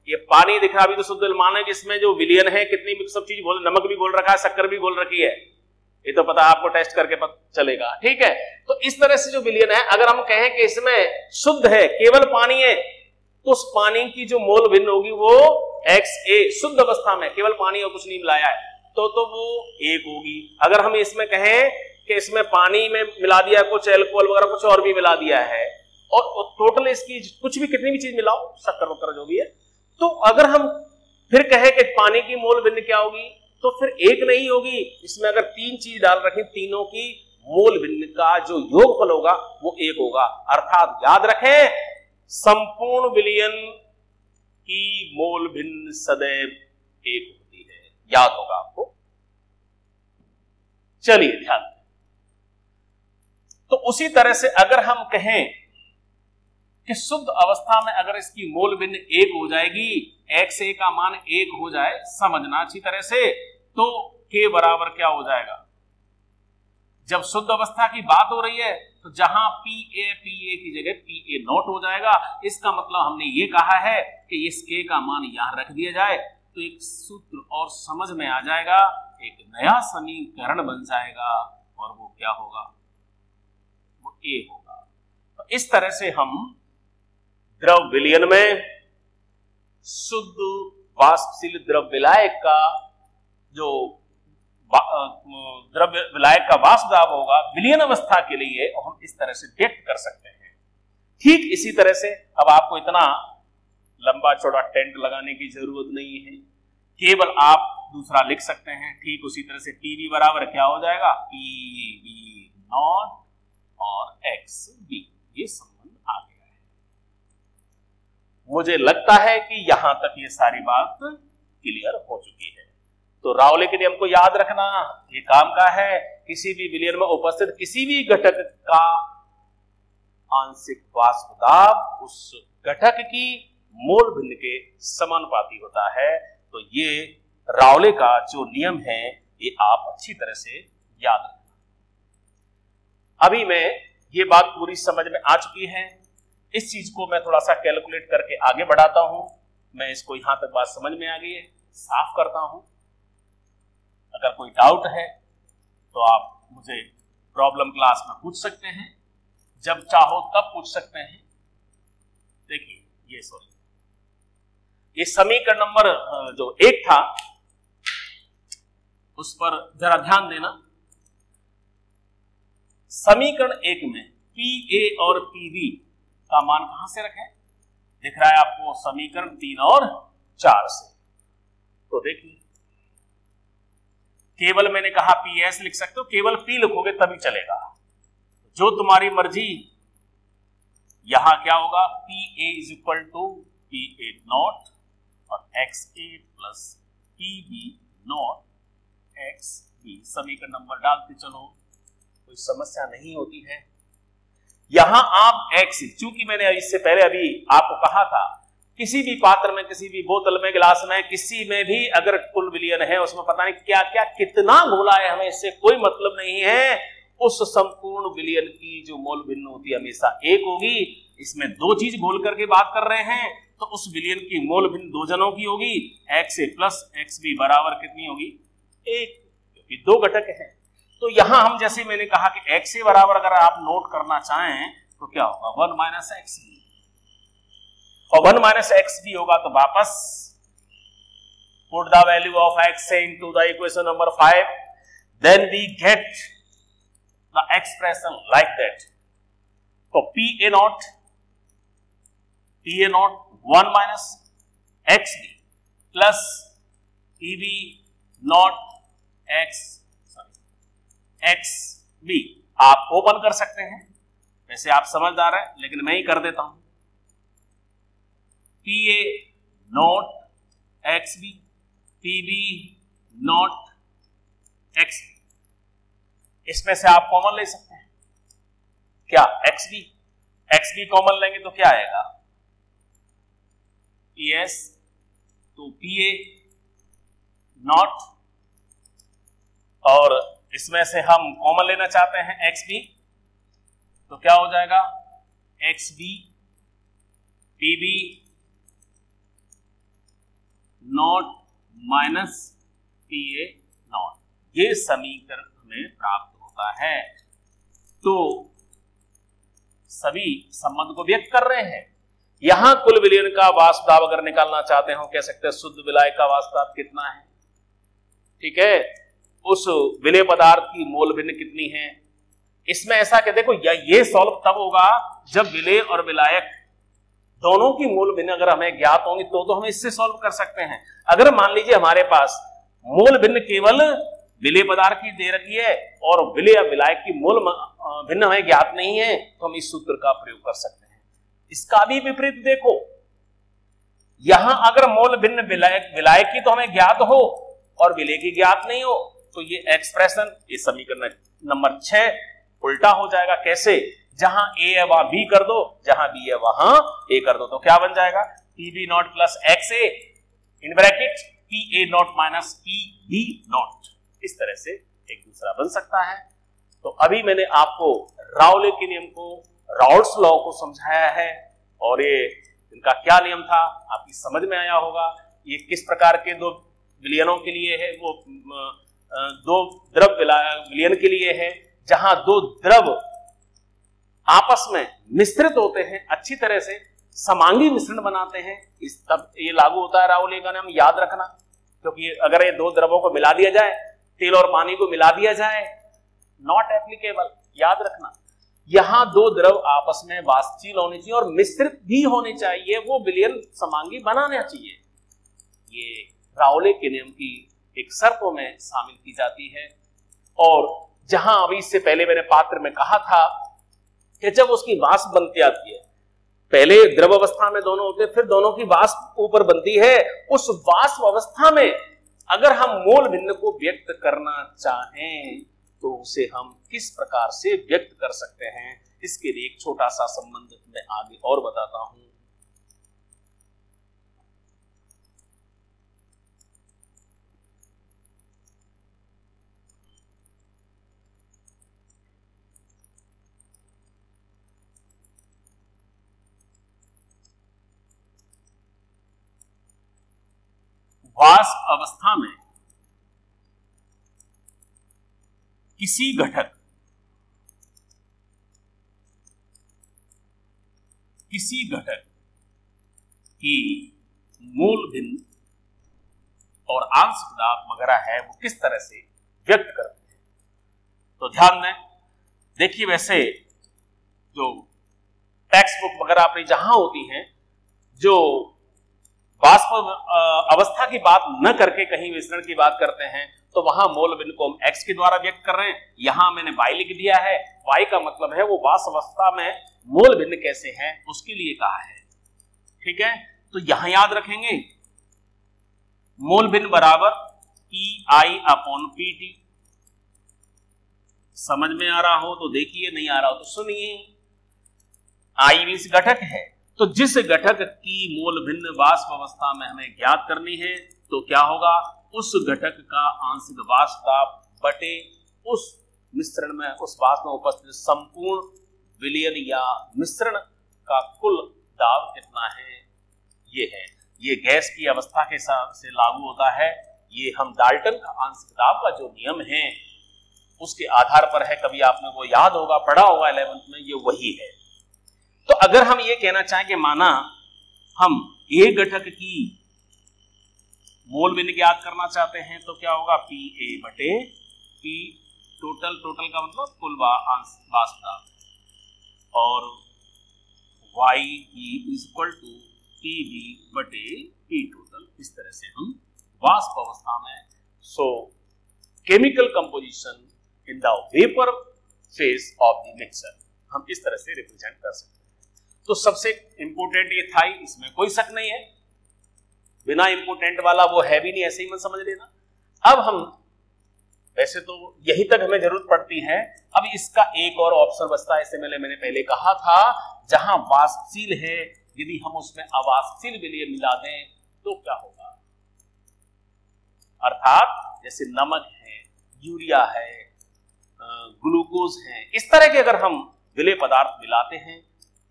ये पानी दिख रहा, अभी तो शुद्ध मान है कि इसमें जो विलयन है कितनी भी सब चीज बोल, नमक भी बोल रखा है, शक्कर भी बोल रखी है, ये तो पता आपको टेस्ट करके पता चलेगा, ठीक है। तो इस तरह से जो विलयन है, अगर हम कहें कि इसमें शुद्ध है, केवल पानी है, तो उस पानी की जो मोल भिन्न होगी वो XA, शुद्ध अवस्था में केवल पानी और कुछ नहीं मिलाया है, तो वो 1 होगी। अगर हम इसमें कहें कि इसमें पानी में मिला दिया कुछ एल्कोहल वगैरह कुछ और भी मिला दिया है, और टोटल इसकी कुछ भी कितनी भी चीज मिलाओ, शक्कर वक्कर जो भी है, तो अगर हम फिर कहें कि पानी की मोल भिन्न क्या होगी, तो फिर 1 नहीं होगी। इसमें अगर 3 चीज डाल रखें, तीनों की मोल भिन्न का जो योगफल होगा वो 1 होगा। अर्थात याद रखें, संपूर्ण विलयन की मोल भिन्न सदैव 1 होती है, याद होगा आपको। चलिए ध्यान दें। तो उसी तरह से अगर हम कहें कि शुद्ध अवस्था में अगर इसकी मोल भिन्न 1 हो जाएगी, XA का मान 1 हो जाए, समझना अच्छी तरह से, तो K बराबर क्या हो जाएगा? जब शुद्ध अवस्था की बात हो रही है तो जहां PA की जगह PA0 हो जाएगा। इसका मतलब हमने ये कहा है कि इस K का मान यहां रख दिया जाए तो एक सूत्र और समझ में आ जाएगा, एक नया समीकरण बन जाएगा, और वो क्या होगा? वो A होगा। तो इस तरह से हम द्रव विलयन में शुद्ध वाष्पशील द्रव विलायक का जो द्रव विलायक का वाष्प दाब होगा विलयन अवस्था के लिए, और हम इस तरह से व्यक्त कर सकते हैं। ठीक इसी तरह से अब आपको इतना लंबा चौड़ा टेंट लगाने की जरूरत नहीं है, केवल आप दूसरा लिख सकते हैं। ठीक उसी तरह से PV बराबर क्या हो जाएगा? PV0 और XB, ये संबंध आ गया है। मुझे लगता है कि यहां तक ये सारी बात क्लियर हो चुकी है। तो रावले के नियम को याद रखना ये काम का है। किसी भी विलयन में उपस्थित किसी भी घटक का आंशिक वाष्प दाब उस घटक की मोल भिन्न के समानुपाती होता है। तो ये रावले का जो नियम है ये आप अच्छी तरह से याद रखना। अभी मैं ये बात पूरी समझ में आ चुकी है, इस चीज को मैं थोड़ा सा कैलकुलेट करके आगे बढ़ाता हूं। मैं इसको यहां तक बात समझ में आ गई है, साफ करता हूं। अगर कोई डाउट है तो आप मुझे प्रॉब्लम क्लास में पूछ सकते हैं, जब चाहो तब पूछ सकते हैं। देखिए ये समीकरण नंबर जो 1 था उस पर जरा ध्यान देना। समीकरण 1 में पी ए और पी बी का मान कहां से रखें? दिख रहा है आपको समीकरण 3 और 4 से। तो देखिए, केवल मैंने कहा पी एस लिख सकते हो, केवल पी लिखोगे तभी चलेगा, जो तुम्हारी मर्जी। यहां क्या होगा? P A is equal to P A naught और X A plus P B naught X B. समीकरण नंबर डालते चलो, कोई समस्या नहीं होती है। यहां आप एक्स, चूंकि मैंने इससे पहले अभी आपको कहा था, किसी भी पात्र में, किसी भी बोतल में, गिलास में, किसी में भी अगर कुल विलयन है, उसमें पता नहीं क्या क्या कितना घोला है, हमें इससे कोई मतलब नहीं है। उस संपूर्ण विलयन की जो मोल भिन्न होती है हमेशा 1 होगी। इसमें 2 चीज घोल करके बात कर रहे हैं, तो उस विलयन की मोल भिन्न 2 जनों की होगी। X A plus x B बराबर कितनी होगी? 1, क्योंकि 2 घटक हैं। तो यहां हम, जैसे मैंने कहा कि एक्स ए बराबर अगर आप नोट करना चाहें तो क्या होगा? 1 माइनस एक्स बी, और 1 माइनस एक्स बी होगा तो वापस put the value of X into the equation number 5, then we get the expression like that. तो P A naught 1 minus X B plus P B naught X B. आप open कर सकते हैं, वैसे आप समझदार हैं, लेकिन मैं ही कर देता हूं। P A naught X B, P B naught X B, इसमें से आप कॉमन ले सकते हैं। क्या? एक्स बी कॉमन लेंगे तो क्या आएगा? पी एस तो पी ए नॉट, और इसमें से हम कॉमन लेना चाहते हैं एक्स बी, तो क्या हो जाएगा? X B P B naught minus P A naught. ये समीकरण हमें प्राप्त होता है। तो सभी संबंध को व्यक्त कर रहे हैं। यहां कुल विलयन का वाष्प दाब अगर निकालना चाहते हो, कह सकते हैं शुद्ध विलाय का वाष्प दाब कितना है, ठीक है, उस विलय पदार्थ की मोल भिन्न कितनी है। इसमें ऐसा कि देखो, ये सॉल्व तब होगा जब विलय और विलायक दोनों की मोल भिन्न अगर हमें ज्ञात होंगी तो हम इससे सॉल्व कर सकते हैं। अगर मान लीजिए हमारे पास मोल भिन्न केवल विलय पदार्थ की दे रखी है और विलय या विलायक की मोल भिन्न हमें ज्ञात नहीं है, तो हम इस सूत्र का प्रयोग कर सकते हैं। इसका भी विपरीत देखो, यहां अगर मोल भिन्न विलायक की तो हमें ज्ञात हो और विलय की ज्ञात नहीं हो, तो ये एक्सप्रेशन, ये समीकरण नंबर 6 उल्टा हो जाएगा। कैसे? जहां ए है वहां बी कर दो, जहां बी है वहां ए कर दो, तो क्या बन जाएगा? P B naught plus X A in bracket P A naught minus P B naught. इस तरह से एक दूसरा बन सकता है। तो अभी मैंने आपको राउले के नियम को, राउल्ट्स लॉ को समझाया है, और ये इनका क्या नियम था आपकी समझ में आया होगा। ये किस प्रकार के 2 विलयनों के लिए है, वो 2 द्रव विलयन के लिए है, जहां 2 द्रव आपस में मिश्रित होते हैं, अच्छी तरह से समांगी मिश्रण बनाते हैं। इस तब ये लागू होता है राउले का नियम, याद रखना। क्योंकि अगर ये 2 द्रवों को मिला दिया जाए, तेल और पानी को मिला दिया जाए, नॉट एप्लीकेबल, याद रखना। यहां 2 द्रव आपस में वाष्पशील होने चाहिए और मिश्रित भी होने चाहिए, वो विलयन समांगी बनाना चाहिए। ये राउले के नियम की एक शर्तों में शामिल की जाती है। और जहां अभी इससे पहले मैंने पात्र में कहा था कि जब उसकी वाष्प बनती आती है, पहले द्रव अवस्था में दोनों होते हैं, फिर दोनों की वाष्प ऊपर बनती है। उस वाष्प अवस्था में अगर हम मोल भिन्न को व्यक्त करना चाहें तो उसे हम किस प्रकार से व्यक्त कर सकते हैं, इसके लिए एक छोटा सा संबंध मैं आगे और बताता हूं। वाष्प अवस्था में किसी घटक की मूल भिन्न और आंशिक दाब वगैरह है वो किस तरह से व्यक्त करते हैं। तो ध्यान दें, देखिए वैसे जो टेक्स्ट बुक वगैरह अपनी जहां होती हैं, जो वाष्प अवस्था की बात न करके कहीं विसरण की बात करते हैं, तो वहां मोल भिन्न को हम x के द्वारा व्यक्त कर रहे हैं। यहां मैंने y लिख दिया है। y का मतलब है वो वाष्प अवस्था में मोल भिन्न कैसे है उसके लिए कहा है। ठीक है, तो यहां याद रखेंगे मोल भिन्न बराबर EI/PT। समझ में आ रहा हो तो देखिए, नहीं आ रहा हो तो सुनिए। I मींस घटक है, तो जिस घटक की मोल भिन्न वाष्प अवस्था में हमें ज्ञात करनी है तो क्या होगा, उस घटक का आंशिक वाष्प दाब बटे उस मिश्रण में, उस वाष्प में उपस्थित संपूर्ण विलयन या मिश्रण का कुल दाब कितना है, ये है। ये गैस की अवस्था के हिसाब से लागू होता है। ये हम डाल्टन का आंशिक दाब का जो नियम है उसके आधार पर है। कभी आपने वो याद होगा, पढ़ा होगा 11th में, ये वही है। तो अगर हम ये कहना चाहें कि माना हम एक घटक की मोल भिन्न ज्ञात करना चाहते हैं तो क्या होगा, PA बटे P टोटल, टोटल का मतलब कुल वाष्प दाब, और YE is equal to PB बटे P टोटल। इस तरह से हम वाष्प अवस्था में chemical composition in the vapour phase of the mixture हम इस तरह से रिप्रेजेंट कर सकते हैं। तो सबसे इंपोर्टेंट ये था, इसमें कोई शक नहीं है। बिना इंपोर्टेंट वाला वो है भी नहीं, ऐसे ही मत समझ लेना। अब हम वैसे तो यही तक हमें जरूरत पड़ती है। अब इसका एक और ऑप्शन बचता है। इससे मैंने पहले कहा था, जहां वाष्पशील है यदि हम उसमें अवाष्पशील विलयन मिला दें तो क्या होगा, अर्थात जैसे नमक है, यूरिया है, ग्लूकोज है, इस तरह के अगर हम विलय पदार्थ मिलाते हैं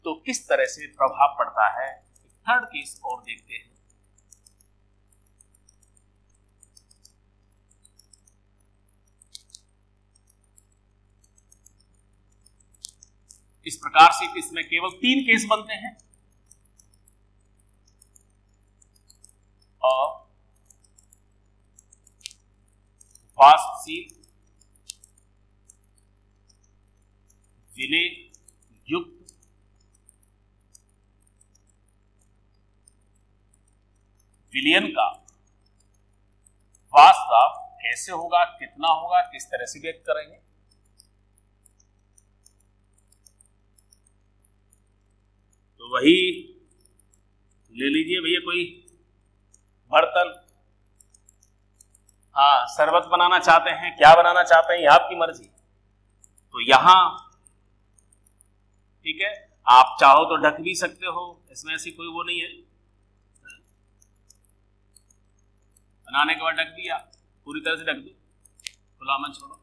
तो किस तरह से प्रभाव पड़ता है। थर्ड केस और देखते हैं। इस प्रकार से इसमें केवल 3 केस बनते हैं और वाष्पशील, विलय युक्त, विलयन का वाष्प दाब कैसे होगा, कितना होगा, किस तरह से व्यक्त करेंगे। तो वही ले लीजिए भैया कोई बर्तन, हाँ शरबत बनाना चाहते हैं, क्या बनाना चाहते हैं, ये आपकी मर्जी। तो यहां ठीक है, आप चाहो तो ढक भी सकते हो, इसमें ऐसी कोई वो नहीं है। बनाने के बाद ढक दिया, पूरी तरह से ढक दो, खुला मन छोड़ो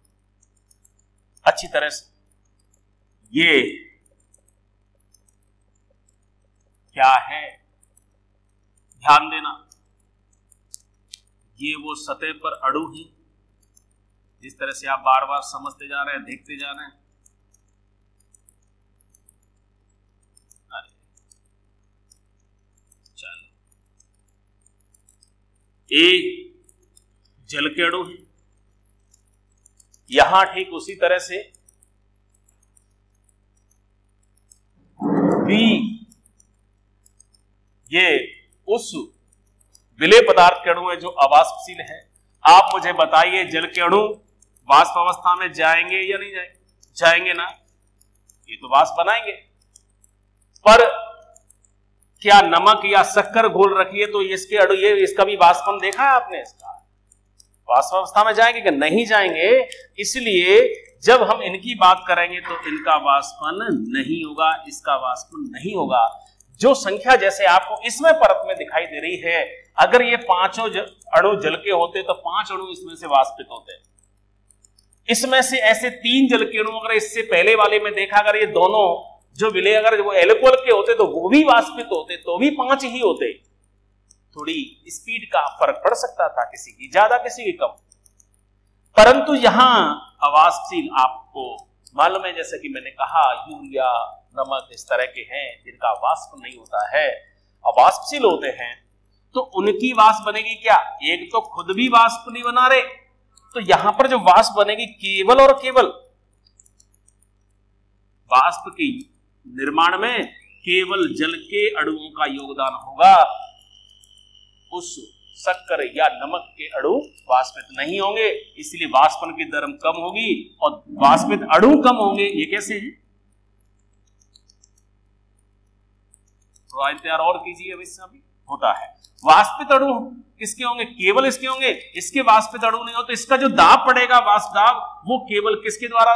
अच्छी तरह से। ये क्या है, ध्यान देना, ये वो सतह पर अणु है। जिस तरह से आप बार बार समझते जा रहे हैं, देखते जा रहे हैं। चलो, एक जल के अणु है, यहां ठीक उसी तरह से बी, ये उस विलय पदार्थ के अणु है जो अवाष्पशील है। आप मुझे बताइए, जल के अणु वाष्प अवस्था में जाएंगे या नहीं जाएंगे? जाएंगे ना, ये तो वाष्प बनाएंगे। पर क्या नमक या शक्कर घोल रखिए तो इसके अणु, ये इसका भी वाष्पन देखा है आपने? इसका वाष्प अवस्था में जाएंगे कि नहीं जाएंगे? इसलिए जब हम इनकी बात करेंगे तो इनका वाष्पन नहीं होगा, इसका वाष्पन नहीं होगा। जो संख्या जैसे आपको इसमें परत में दिखाई दे रही है, अगर ये पांचों अणु जल के होते तो 5 अणु इसमें से वाष्पित होते। इसमें से ऐसे 3 जल के अणु अगर इससे पहले वाले में देखा, अगर ये दोनों जो विलय अगर वो एल्कोहल के होते तो वो भी वाष्पित होते, तो भी 5 ही होते। थोड़ी स्पीड का फर्क पड़ सकता था, किसी की ज्यादा किसी की कम। परंतु यहां अवाष्पशील आपको मालूम है, जैसे कि मैंने कहा यूरिया, नमक इस तरह के हैं जिनका वाष्प नहीं होता है, अवाष्पशील होते हैं, तो उनकी वाष्प बनेगी क्या? एक तो खुद भी वाष्प नहीं बना रहे, तो यहां पर जो वाष्प बनेगी केवल और केवल वाष्प के निर्माण में केवल जल के अणुओं का योगदान होगा। उस शक्कर या नमक के अणु वाष्पित नहीं होंगे, इसलिए वाष्पन की दर कम होगी और वाष्पित अणु कम होंगे। ये कैसे है? थोड़ा इंतजार और कीजिए, अवश्य अभी होता है। वाष्पित अणु किसके होंगे? केवल इसके होंगे। इसके वाष्पित अणु नहीं हो तो इसका जो दाब पड़ेगा, वाष्प दाब, वो केवल किसके द्वारा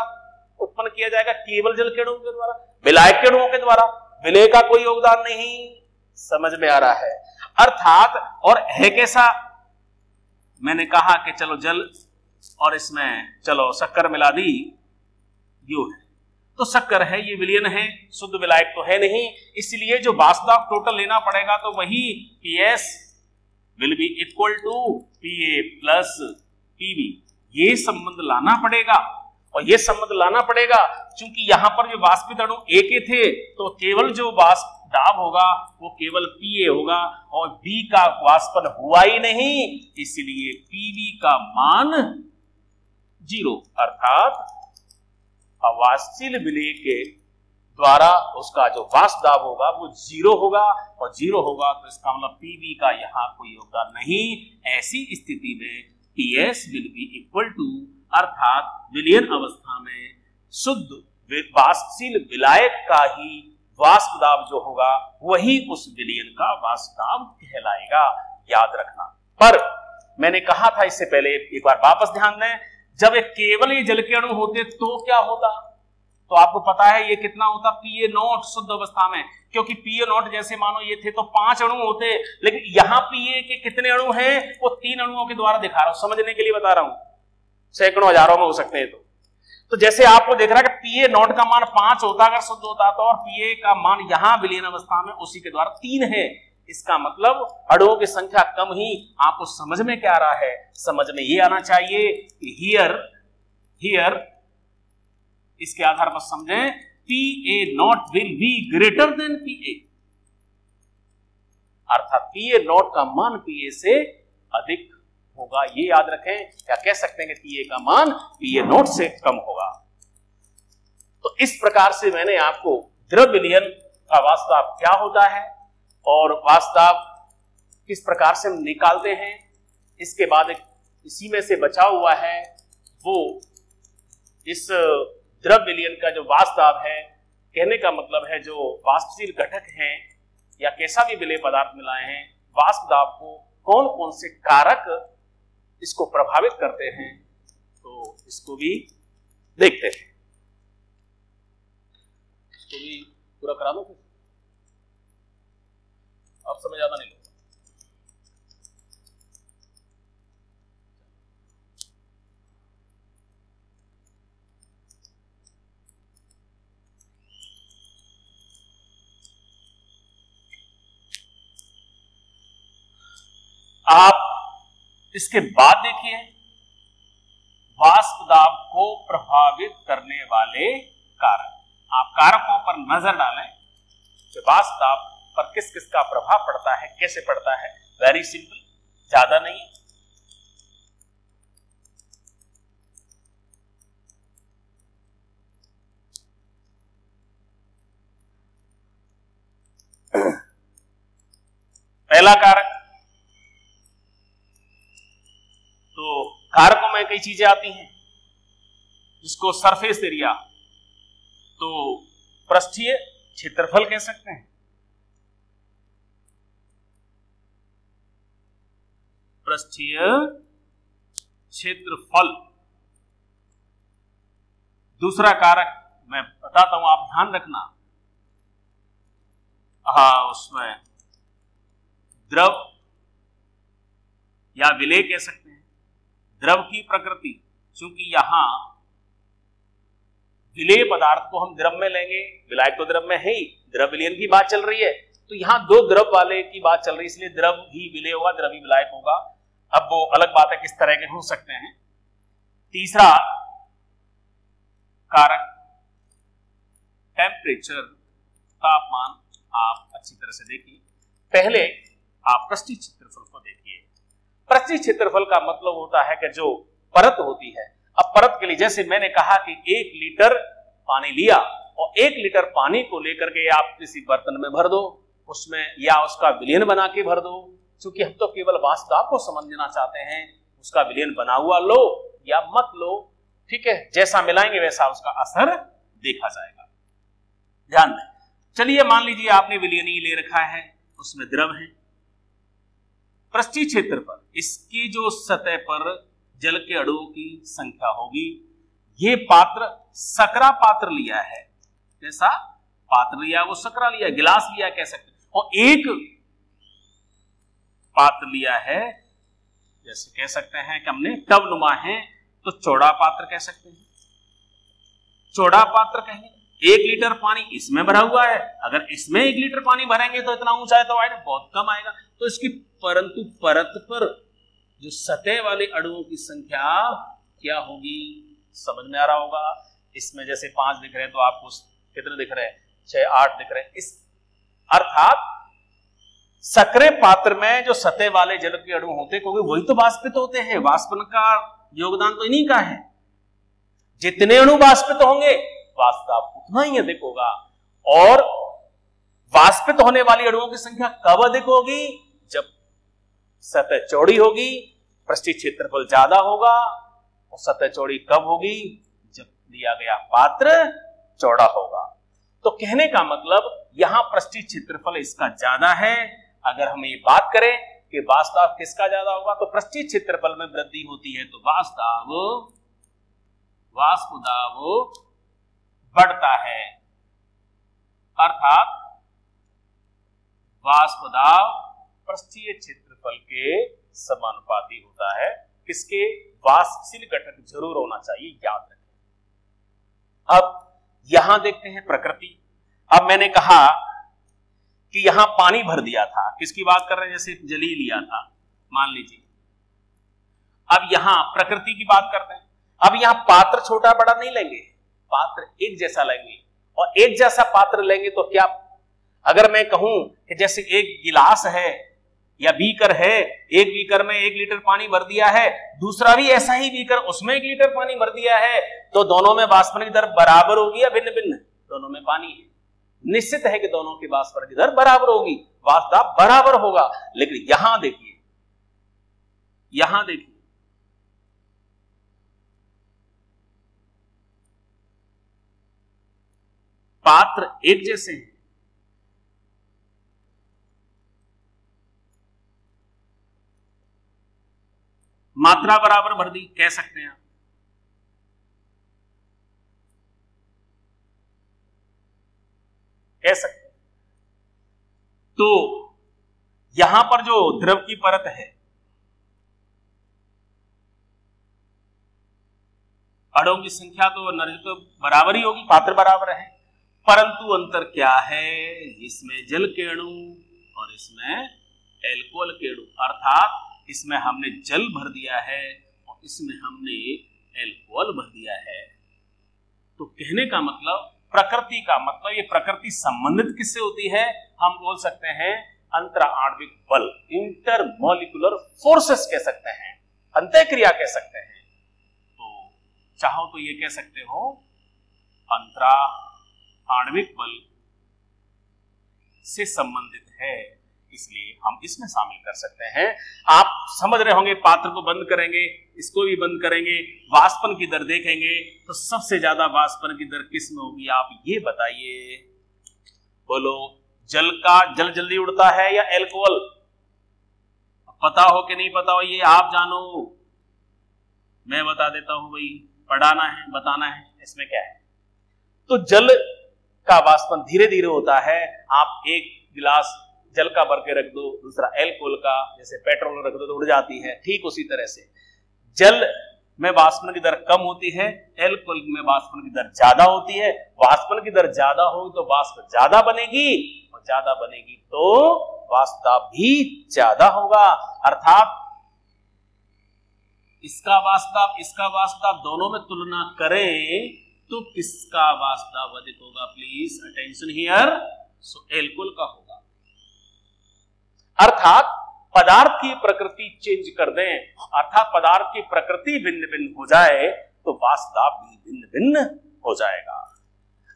उत्पन्न किया जाएगा? केवल जल के अणुओं के द्वारा, विलायक के अणुओं के द्वारा। विलय का कोई योगदान नहीं। समझ में आ रहा है? अर्थात, और है कैसा? मैंने कहा कि चलो जल और इसमें चलो शक्कर मिला दी, यो है तो शक्कर है, ये विलयन है, शुद्ध विलायक तो है नहीं, इसलिए जो वाष्प दाब टोटल लेना पड़ेगा तो वही PS will be equal to PA plus PB। ये संबंध लाना पड़ेगा, और ये संबंध लाना पड़ेगा क्योंकि यहां पर जो वाष्पित अणु A के थे तो केवल जो वाष्प दाब होगा वो केवल PA होगा, और B का वाष्पन हुआ ही नहीं, इसलिए PB का मान 0। अर्थात अवाष्पशील विलय के द्वारा उसका जो वाष्प दाब होगा वो 0 होगा, और 0 होगा तो इसका मतलब PB का यहां कोई योगदान नहीं। ऐसी स्थिति में PS will be equal to, अर्थात विलयन अवस्था में शुद्ध वाष्पशील विलायक का ही वाष्प दाब जो होगा वही उस विलयन का वाष्प दाब कहलाएगा। याद रखना। पर मैंने कहा था इससे पहले, एक बार वापस ध्यान दें, जब एक केवल ये जल के अणु होते तो क्या होता? तो आपको पता है ये कितना होता? PA0 शुद्ध अवस्था में, क्योंकि PA0 जैसे मानो ये थे तो 5 अणु होते, लेकिन यहां PA के कितने अणु हैं? वो 3 अणुओं के द्वारा दिखा रहा हूं, समझने के लिए बता रहा हूं, सैकड़ों हजारों में हो सकते हैं। तो जैसे आपको देख रहा है कि PA0 का मान 5 होता अगर शुद्ध होता तो, और PA का मान यहां विलयन अवस्था में उसी के द्वारा 3 है। इसका मतलब अणुओं की संख्या कम ही। आपको समझ में क्या आ रहा है? समझ में ये आना चाहिए कि हियर इसके आधार पर समझें, PA0 will be greater than PA, अर्थात PA0 का मान PA से अधिक होगा। ये याद रखें। क्या कह सकते हैं कि PA का मान PA0 से कम होगा। तो इस प्रकार से मैंने आपको द्रव विलयन का वाष्प दाब क्या होता है और वाष्प दाब किस प्रकार से हम निकालते हैं, इसके बाद इसी में से बचा हुआ है वो इस द्रव विलयन का जो वाष्प दाब है, कहने का मतलब है जो वाष्पशील घटक हैं या कैसा भी विलय पदार्थ मिलाए हैं, वाष्प दाब को कौन कौन से कारक इसको प्रभावित करते हैं, तो इसको भी देखते हैं। इसको भी पूरा करा दो, अब समय ज्यादा नहीं लगता। आप इसके बाद देखिए वाष्प दाब को प्रभावित करने वाले कारक। आप कारकों पर नजर डालें कि वाष्प दाब पर किस किस का प्रभाव पड़ता है, कैसे पड़ता है। वेरी सिंपल, ज्यादा नहीं। पहला कारक, तो कारकों में कई चीजें आती हैं जिसको सरफेस एरिया, तो पृष्ठीय क्षेत्रफल कह सकते हैं। पृष्ठीय क्षेत्रफल। दूसरा कारक मैं बताता हूं, आप ध्यान रखना। उसमें द्रव या विलय कह सकते हैं। द्रव की प्रकृति, क्योंकि यहां विलय पदार्थ को हम द्रव में लेंगे, विलायक तो द्रव में है ही, द्रव विलयन की बात चल रही है, तो यहां दो द्रव वाले की बात चल रही, इसलिए द्रव ही विलय होगा, द्रव ही विलायक होगा। अब वो अलग बात है किस तरह के हो सकते हैं। तीसरा कारक टेम्परेचर, तापमान। आप अच्छी तरह से देखिए, पहले आप पृष्ठीय क्षेत्रफल को देखिए। पृष्ठीय क्षेत्रफल का मतलब होता है कि जो परत होती है। अब परत के लिए जैसे मैंने कहा कि 1 लीटर पानी लिया और 1 लीटर पानी को लेकर के आप किसी बर्तन में भर दो, उसमें या उसका विलयन बना के भर दो। क्योंकि हम तो केवल वास्तव को समझना चाहते हैं, उसका विलयन बना हुआ लो या मत लो, ठीक है, जैसा मिलाएंगे वैसा उसका असर देखा जाएगा। ध्यान दें। चलिए मान लीजिए आपने विलयन ही ले रखा है, उसमें द्रव है। पृष्ठीय क्षेत्रफल, इसकी जो सतह पर जल के अणुओं की संख्या होगी। ये पात्र सकरा पात्र लिया है, जैसा पात्र लिया वो सकरा लिया, गिलास लिया कह सकते हैं। और एक पात्र लिया है, जैसे कह सकते हैं कि हमने टब नुमा है, तो चौड़ा पात्र कह सकते हैं। चौड़ा पात्र कहेंगे। 1 लीटर पानी इसमें भरा हुआ है, अगर इसमें 1 लीटर पानी भरेंगे तो इतना ऊंचाई तो आएगा, बहुत कम आएगा। तो इसकी परंतु परत पर जो सतह वाले अणुओं की संख्या क्या होगी, समझ में आ रहा होगा। इसमें जैसे 5 दिख रहे हैं तो आपको कितने दिख रहे हैं, 6, 8 दिख रहे हैं। इस अर्थात सकरे पात्र में जो सतह वाले जल के अणु होते हैं, क्योंकि वही तो वाष्पित होते हैं, वाष्पन का योगदान तो इन्हीं का है। जितने अणु वाष्पित होंगे वास्तव उतना ही अधिक होगा। और वाष्पित होने वाली अणुओं की संख्या कब अधिक होगी, जब सतह चौड़ी होगी, पृष्ठीय क्षेत्रफल ज्यादा होगा। और सतह चौड़ी कब होगी, जब दिया गया पात्र चौड़ा होगा। तो कहने का मतलब यहां पृष्ठीय क्षेत्रफल इसका ज्यादा है। अगर हम ये बात करें कि वास्तव किसका ज्यादा होगा, तो पृष्ठीय क्षेत्रफल में वृद्धि होती है तो वाष्प दाब बढ़ता है। अर्थात वाष्प दाब पृष्ठीय क्षेत्रफल के समानुपाती होता है। किसके, वाष्पशील घटक जरूर होना चाहिए, याद रखें। अब यहां देखते हैं प्रकृति। अब मैंने कहा कि यहां पानी भर दिया था, किसकी बात कर रहे हैं, जैसे जली लिया था मान लीजिए। अब यहां प्रकृति की बात करते हैं। अब यहां पात्र छोटा बड़ा नहीं लेंगे, पात्र एक जैसा लेंगे। और एक जैसा पात्र लेंगे तो क्या, अगर मैं कहूं कि जैसे एक गिलास है या बीकर है, एक बीकर में 1 लीटर पानी भर दिया है, दूसरा भी ऐसा ही बीकर, उसमें 1 लीटर पानी भर दिया है, तो दोनों में वाष्पन की दर बराबर होगी या भिन्न भिन्न, दोनों में पानी है। निश्चित है कि दोनों की वाष्पन की दर बराबर होगी, वाष्प दाब बराबर होगा। लेकिन यहां देखिए, यहां देखिए, पात्र एक जैसे हैं, मात्रा बराबर भर दी कह सकते हैं आप। कह सकते हैं। तो यहां पर जो द्रव की परत है, अणुओं की संख्या तो तो बराबर ही होगी, पात्र बराबर है, परंतु अंतर क्या है, इसमें जल के अणु और इसमें एल्कोहल के अणु। अर्थात इसमें हमने जल भर दिया है और इसमें हमने एल्कोहल भर दिया है। तो कहने का मतलब, प्रकृति का मतलब, ये प्रकृति संबंधित किससे होती है, हम बोल सकते हैं अंतर आणविक बल, इंटरमॉलिक्यूलर फोर्सेस कह सकते हैं, अंतःक्रिया कह सकते हैं। तो चाहो तो ये कह सकते हो अंतरा आणविक बल से संबंधित है, इसलिए हम इसमें शामिल कर सकते हैं। आप समझ रहे होंगे, पात्र को बंद करेंगे, इसको भी बंद करेंगे, वाष्पन की दर देखेंगे तो सबसे ज्यादा वाष्पन की दर किस में होगी, आप ये बताइए, बोलो। जल का जल जल्दी उड़ता है या एल्कोहल? पता हो कि नहीं पता हो ये आप जानो, मैं बता देता हूं भाई, पढ़ाना है बताना है, इसमें क्या है। तो जल का वाष्पन धीरे धीरे होता है। आप एक गिलास जल का भर के रख दो, दूसरा एल्कोहल का, जैसे पेट्रोल रख दो तो उड़ जाती है, ठीक उसी तरह से जल में वाष्पन की दर कम होती है, एल्कोहल में वाष्पन की दर ज्यादा होती है। वाष्पन की दर ज्यादा होगी तो वाष्प ज्यादा बनेगी, और ज्यादा बनेगी तो वाष्प दाब भी ज्यादा होगा। अर्थात इसका वाष्प दाब दोनों में तुलना करें तो किसका वाष्प दाब अधिक होगा? Please attention here. So alcohol का होगा। अर्थात पदार्थ की प्रकृति चेंज कर दें, अर्थात पदार्थ की प्रकृति भिन्न भिन्न हो जाए तो वाष्प दाब भी भिन्न भिन्न हो जाएगा।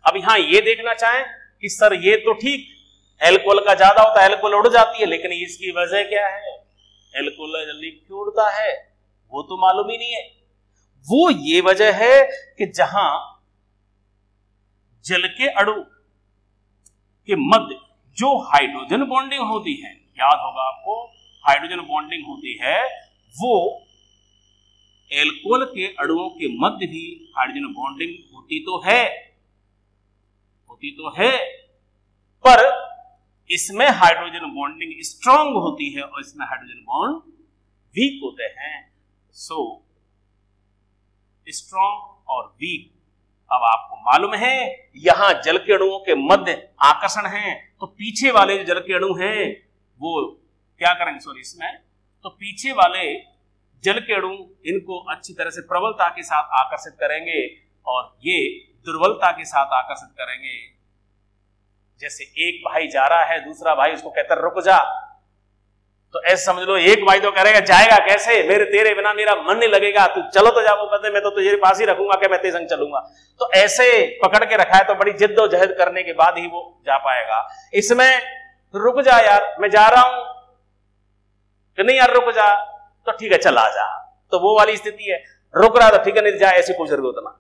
अब यहां यह देखना चाहें कि सर ये तो ठीक, एल्कोहल का ज्यादा होता है, एल्कोहल उड़ जाती है, लेकिन इसकी वजह क्या है? एल्कोहल जल्दी क्यों उड़ता है वो तो मालूम ही नहीं है। वो ये वजह है कि जहां जल के अणु के मध्य जो हाइड्रोजन बॉन्डिंग होती है, याद होगा आपको, हाइड्रोजन बॉन्डिंग होती है, वो एल्कोहल के अणुओं के मध्य भी हाइड्रोजन बॉन्डिंग होती तो है, पर इसमें हाइड्रोजन बॉन्डिंग स्ट्रांग होती है और इसमें हाइड्रोजन बॉन्ड वीक होते हैं। सो स्ट्रांग और वीक। अब आपको मालूम है यहां जल के अणुओं के मध्य आकर्षण है, तो पीछे वाले जो जल के अणु हैं वो क्या करेंगे? सॉरी, इसमें तो पीछे वाले जल के अणु इनको अच्छी तरह से प्रबलता के साथ आकर्षित करेंगे और ये दुर्बलता के साथ आकर्षित करेंगे। जैसे एक भाई जा रहा है, दूसरा भाई उसको कहता है रुक जा, तो ऐसे समझ लो एक भाई तो कहेगा जाएगा कैसे, मेरे तेरे बिना मेरा मन नहीं लगेगा, तू चलो तो जाओ, कहते मैं तो तुझे पास ही रखूंगा कि मैं तेरे संग चलूंगा। तो ऐसे पकड़ के रखा है तो बड़ी जिद्दोजहद करने के बाद ही वो जा पाएगा। इसमें रुक जा यार, मैं जा रहा हूं, कि नहीं यार रुक जा, तो ठीक है चल आ जा, तो वो वाली स्थिति है। रुक रहा तो ठीक है, नहीं जा, ऐसी कोई जरूरत ना।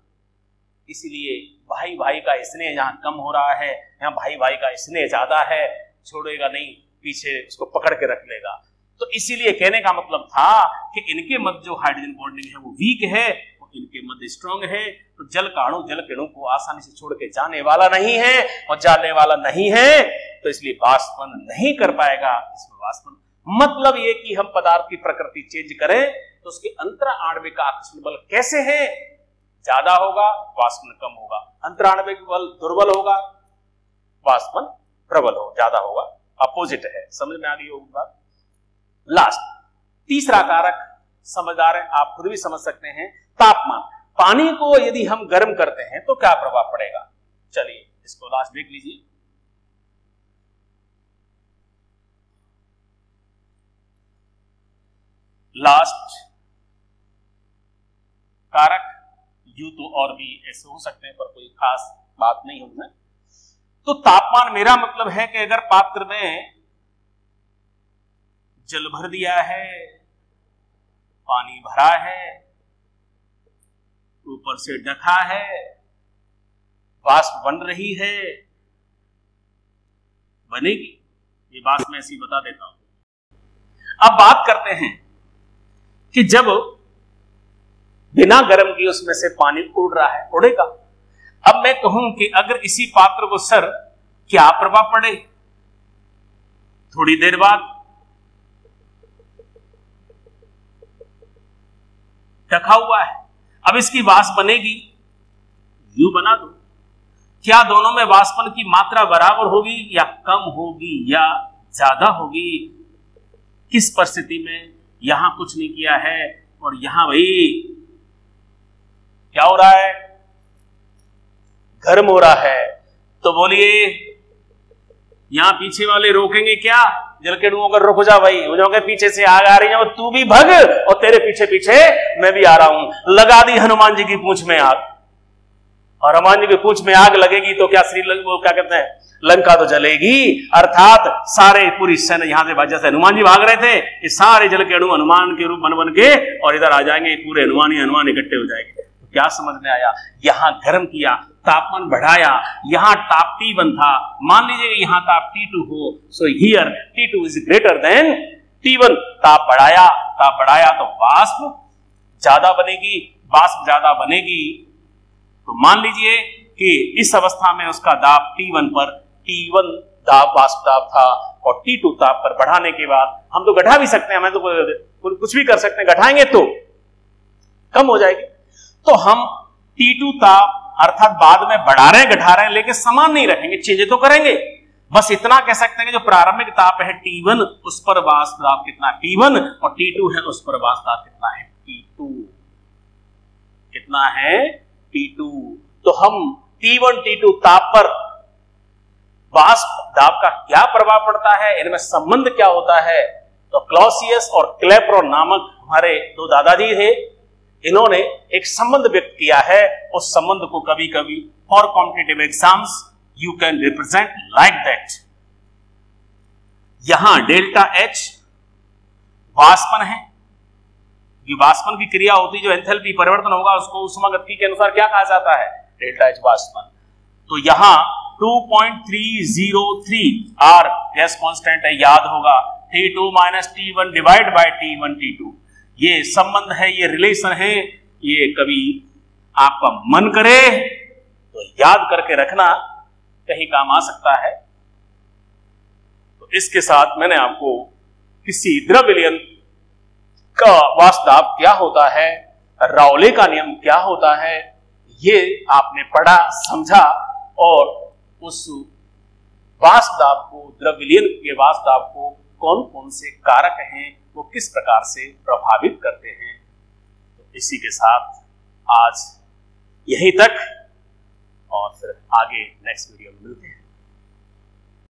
इसीलिए भाई भाई का स्नेह यहाँ कम हो रहा है, यहाँ भाई भाई का स्नेह ज्यादा है, छोड़ेगा नहीं, पीछे उसको पकड़ के रख लेगा। तो इसीलिए कहने का मतलब था कि इनके मध्य जो हाइड्रोजन बॉन्डिंग है वो वीक है और इनके मध्य स्ट्रांग है। तो जल का अणु जल के अणु को आसानी से छोड़ के जाने वाला नहीं है और जाने वाला नहीं है, तो इसलिए वाष्पन नहीं कर पाएगा। इसमें वाष्पन मतलब ये कि हम पदार्थ की प्रकृति चेंज करें तो उसके अंतरा आणविक आकर्षण बल कैसे है? ज्यादा होगा, वाष्पन कम होगा। अंतरा आणविक बल दुर्बल होगा, वाष्पन प्रबल हो, ज्यादा होगा, अपोजिट है। समझ में आ गई होगी बात। लास्ट तीसरा कारक समझदार है, आप खुद भी समझ सकते हैं, तापमान। पानी को यदि हम गर्म करते हैं तो क्या प्रभाव पड़ेगा? चलिए इसको लास्ट देख लीजिए। लास्ट कारक यू तो और भी ऐसे हो सकते हैं पर कोई खास बात नहीं उनमें। तो तापमान, मेरा मतलब है कि अगर पात्र में जल भर दिया है, पानी भरा है, ऊपर से ढका है, वाष्प बन रही है, बनेगी, ये बात मैं ऐसी बता देता हूं। अब बात करते हैं कि जब बिना गर्म किए उसमें से पानी उड़ रहा है, उड़ेगा। अब मैं कहूं कि अगर इसी पात्र को सर क्या प्रभाव पड़े? थोड़ी देर बाद ढका हुआ है, अब इसकी वाष्प बनेगी, यू बना दो, क्या दोनों में वाष्पन की मात्रा बराबर होगी या कम होगी या ज्यादा होगी? किस परिस्थिति में? यहां कुछ नहीं किया है और यहां भाई क्या हो रहा है? गर्म हो रहा है। तो बोलिए यहां पीछे वाले रोकेंगे क्या? जल के अणुओं को रुक जा भाई, वो जो के पीछे से आग आ रही है, वो तू भी भग और तेरे पीछे पीछे मैं भी आ रहा हूं। लगा दी हनुमान जी की पूंछ में आग, और हनुमान जी की पूंछ में आग लगेगी तो क्या वो क्या कहते हैं, लंका तो जलेगी। अर्थात सारे पूरी सेना यहां से, जैसे हनुमान जी भाग रहे थे, ये सारे जल के अणु हनुमान के रूप बन बन के और इधर आ जाएंगे, पूरे हनुमान इकट्ठे हो जाएंगे। तो क्या समझ में आया? यहां गर्म किया, तापमान बढ़ाया, यहां ताप T1 था, मान लीजिए यहां ताप T2 हो, so here T2 is greater than T1। ताप बढ़ाया तो वाष्प ज्यादा बनेगी, वाष्प ज्यादा बनेगी तो मान लीजिए कि इस अवस्था में उसका दाब T1 पर, T1 दाब वाष्प दाब था और T2 ताप पर बढ़ाने के बाद, हम तो घटा भी सकते हैं, हमें तो कुछ भी कर सकते हैं, घटाएंगे तो कम हो जाएगी। तो हम T2 ताप अर्थात बाद में बढ़ा रहे हैं घटा रहे हैं, लेकिन समान नहीं रखेंगे, चेंज तो करेंगे। बस इतना कह सकते हैं कि जो प्रारंभिक ताप है T1 उस पर वाष्प दाब कितना T1 और T2 है उस पर वाष्प दाब कितना है T2, कितना है T2। तो हम T1 T2 ताप पर वाष्प दाब का क्या प्रभाव पड़ता है, इनमें संबंध क्या होता है। तो क्लॉसियस और क्लेप्रो नामक हमारे दो दादाजी थे, इन्होंने एक संबंध व्यक्त किया है। उस संबंध को कभी कभी for competitive exams you can represent like that. यहां डेल्टा H वाष्पन है, ये वाष्पन की क्रिया होती है, जो एंथैल्पी परिवर्तन होगा उसको ऊष्मागतिकी के अनुसार क्या कहा जाता है, डेल्टा H वाष्पन। तो यहां 2.303 R गैस कांस्टेंट है, याद होगा T2 minus T1 divide by T1 T2। ये संबंध है, ये रिलेशन है, ये कभी आपका मन करे तो याद करके रखना, कहीं काम आ सकता है। तो इसके साथ मैंने आपको किसी द्रव विलयन का वाष्प दाब क्या होता है, राउले का नियम क्या होता है, ये आपने पढ़ा, समझा और उस वाष्प दाब को, द्रव विलयन के वाष्प दाब को कौन कौन से कारक हैं वो किस प्रकार से प्रभावित करते हैं। तो इसी के साथ आज यहीं तक और फिर आगे नेक्स्ट वीडियो में मिलते हैं।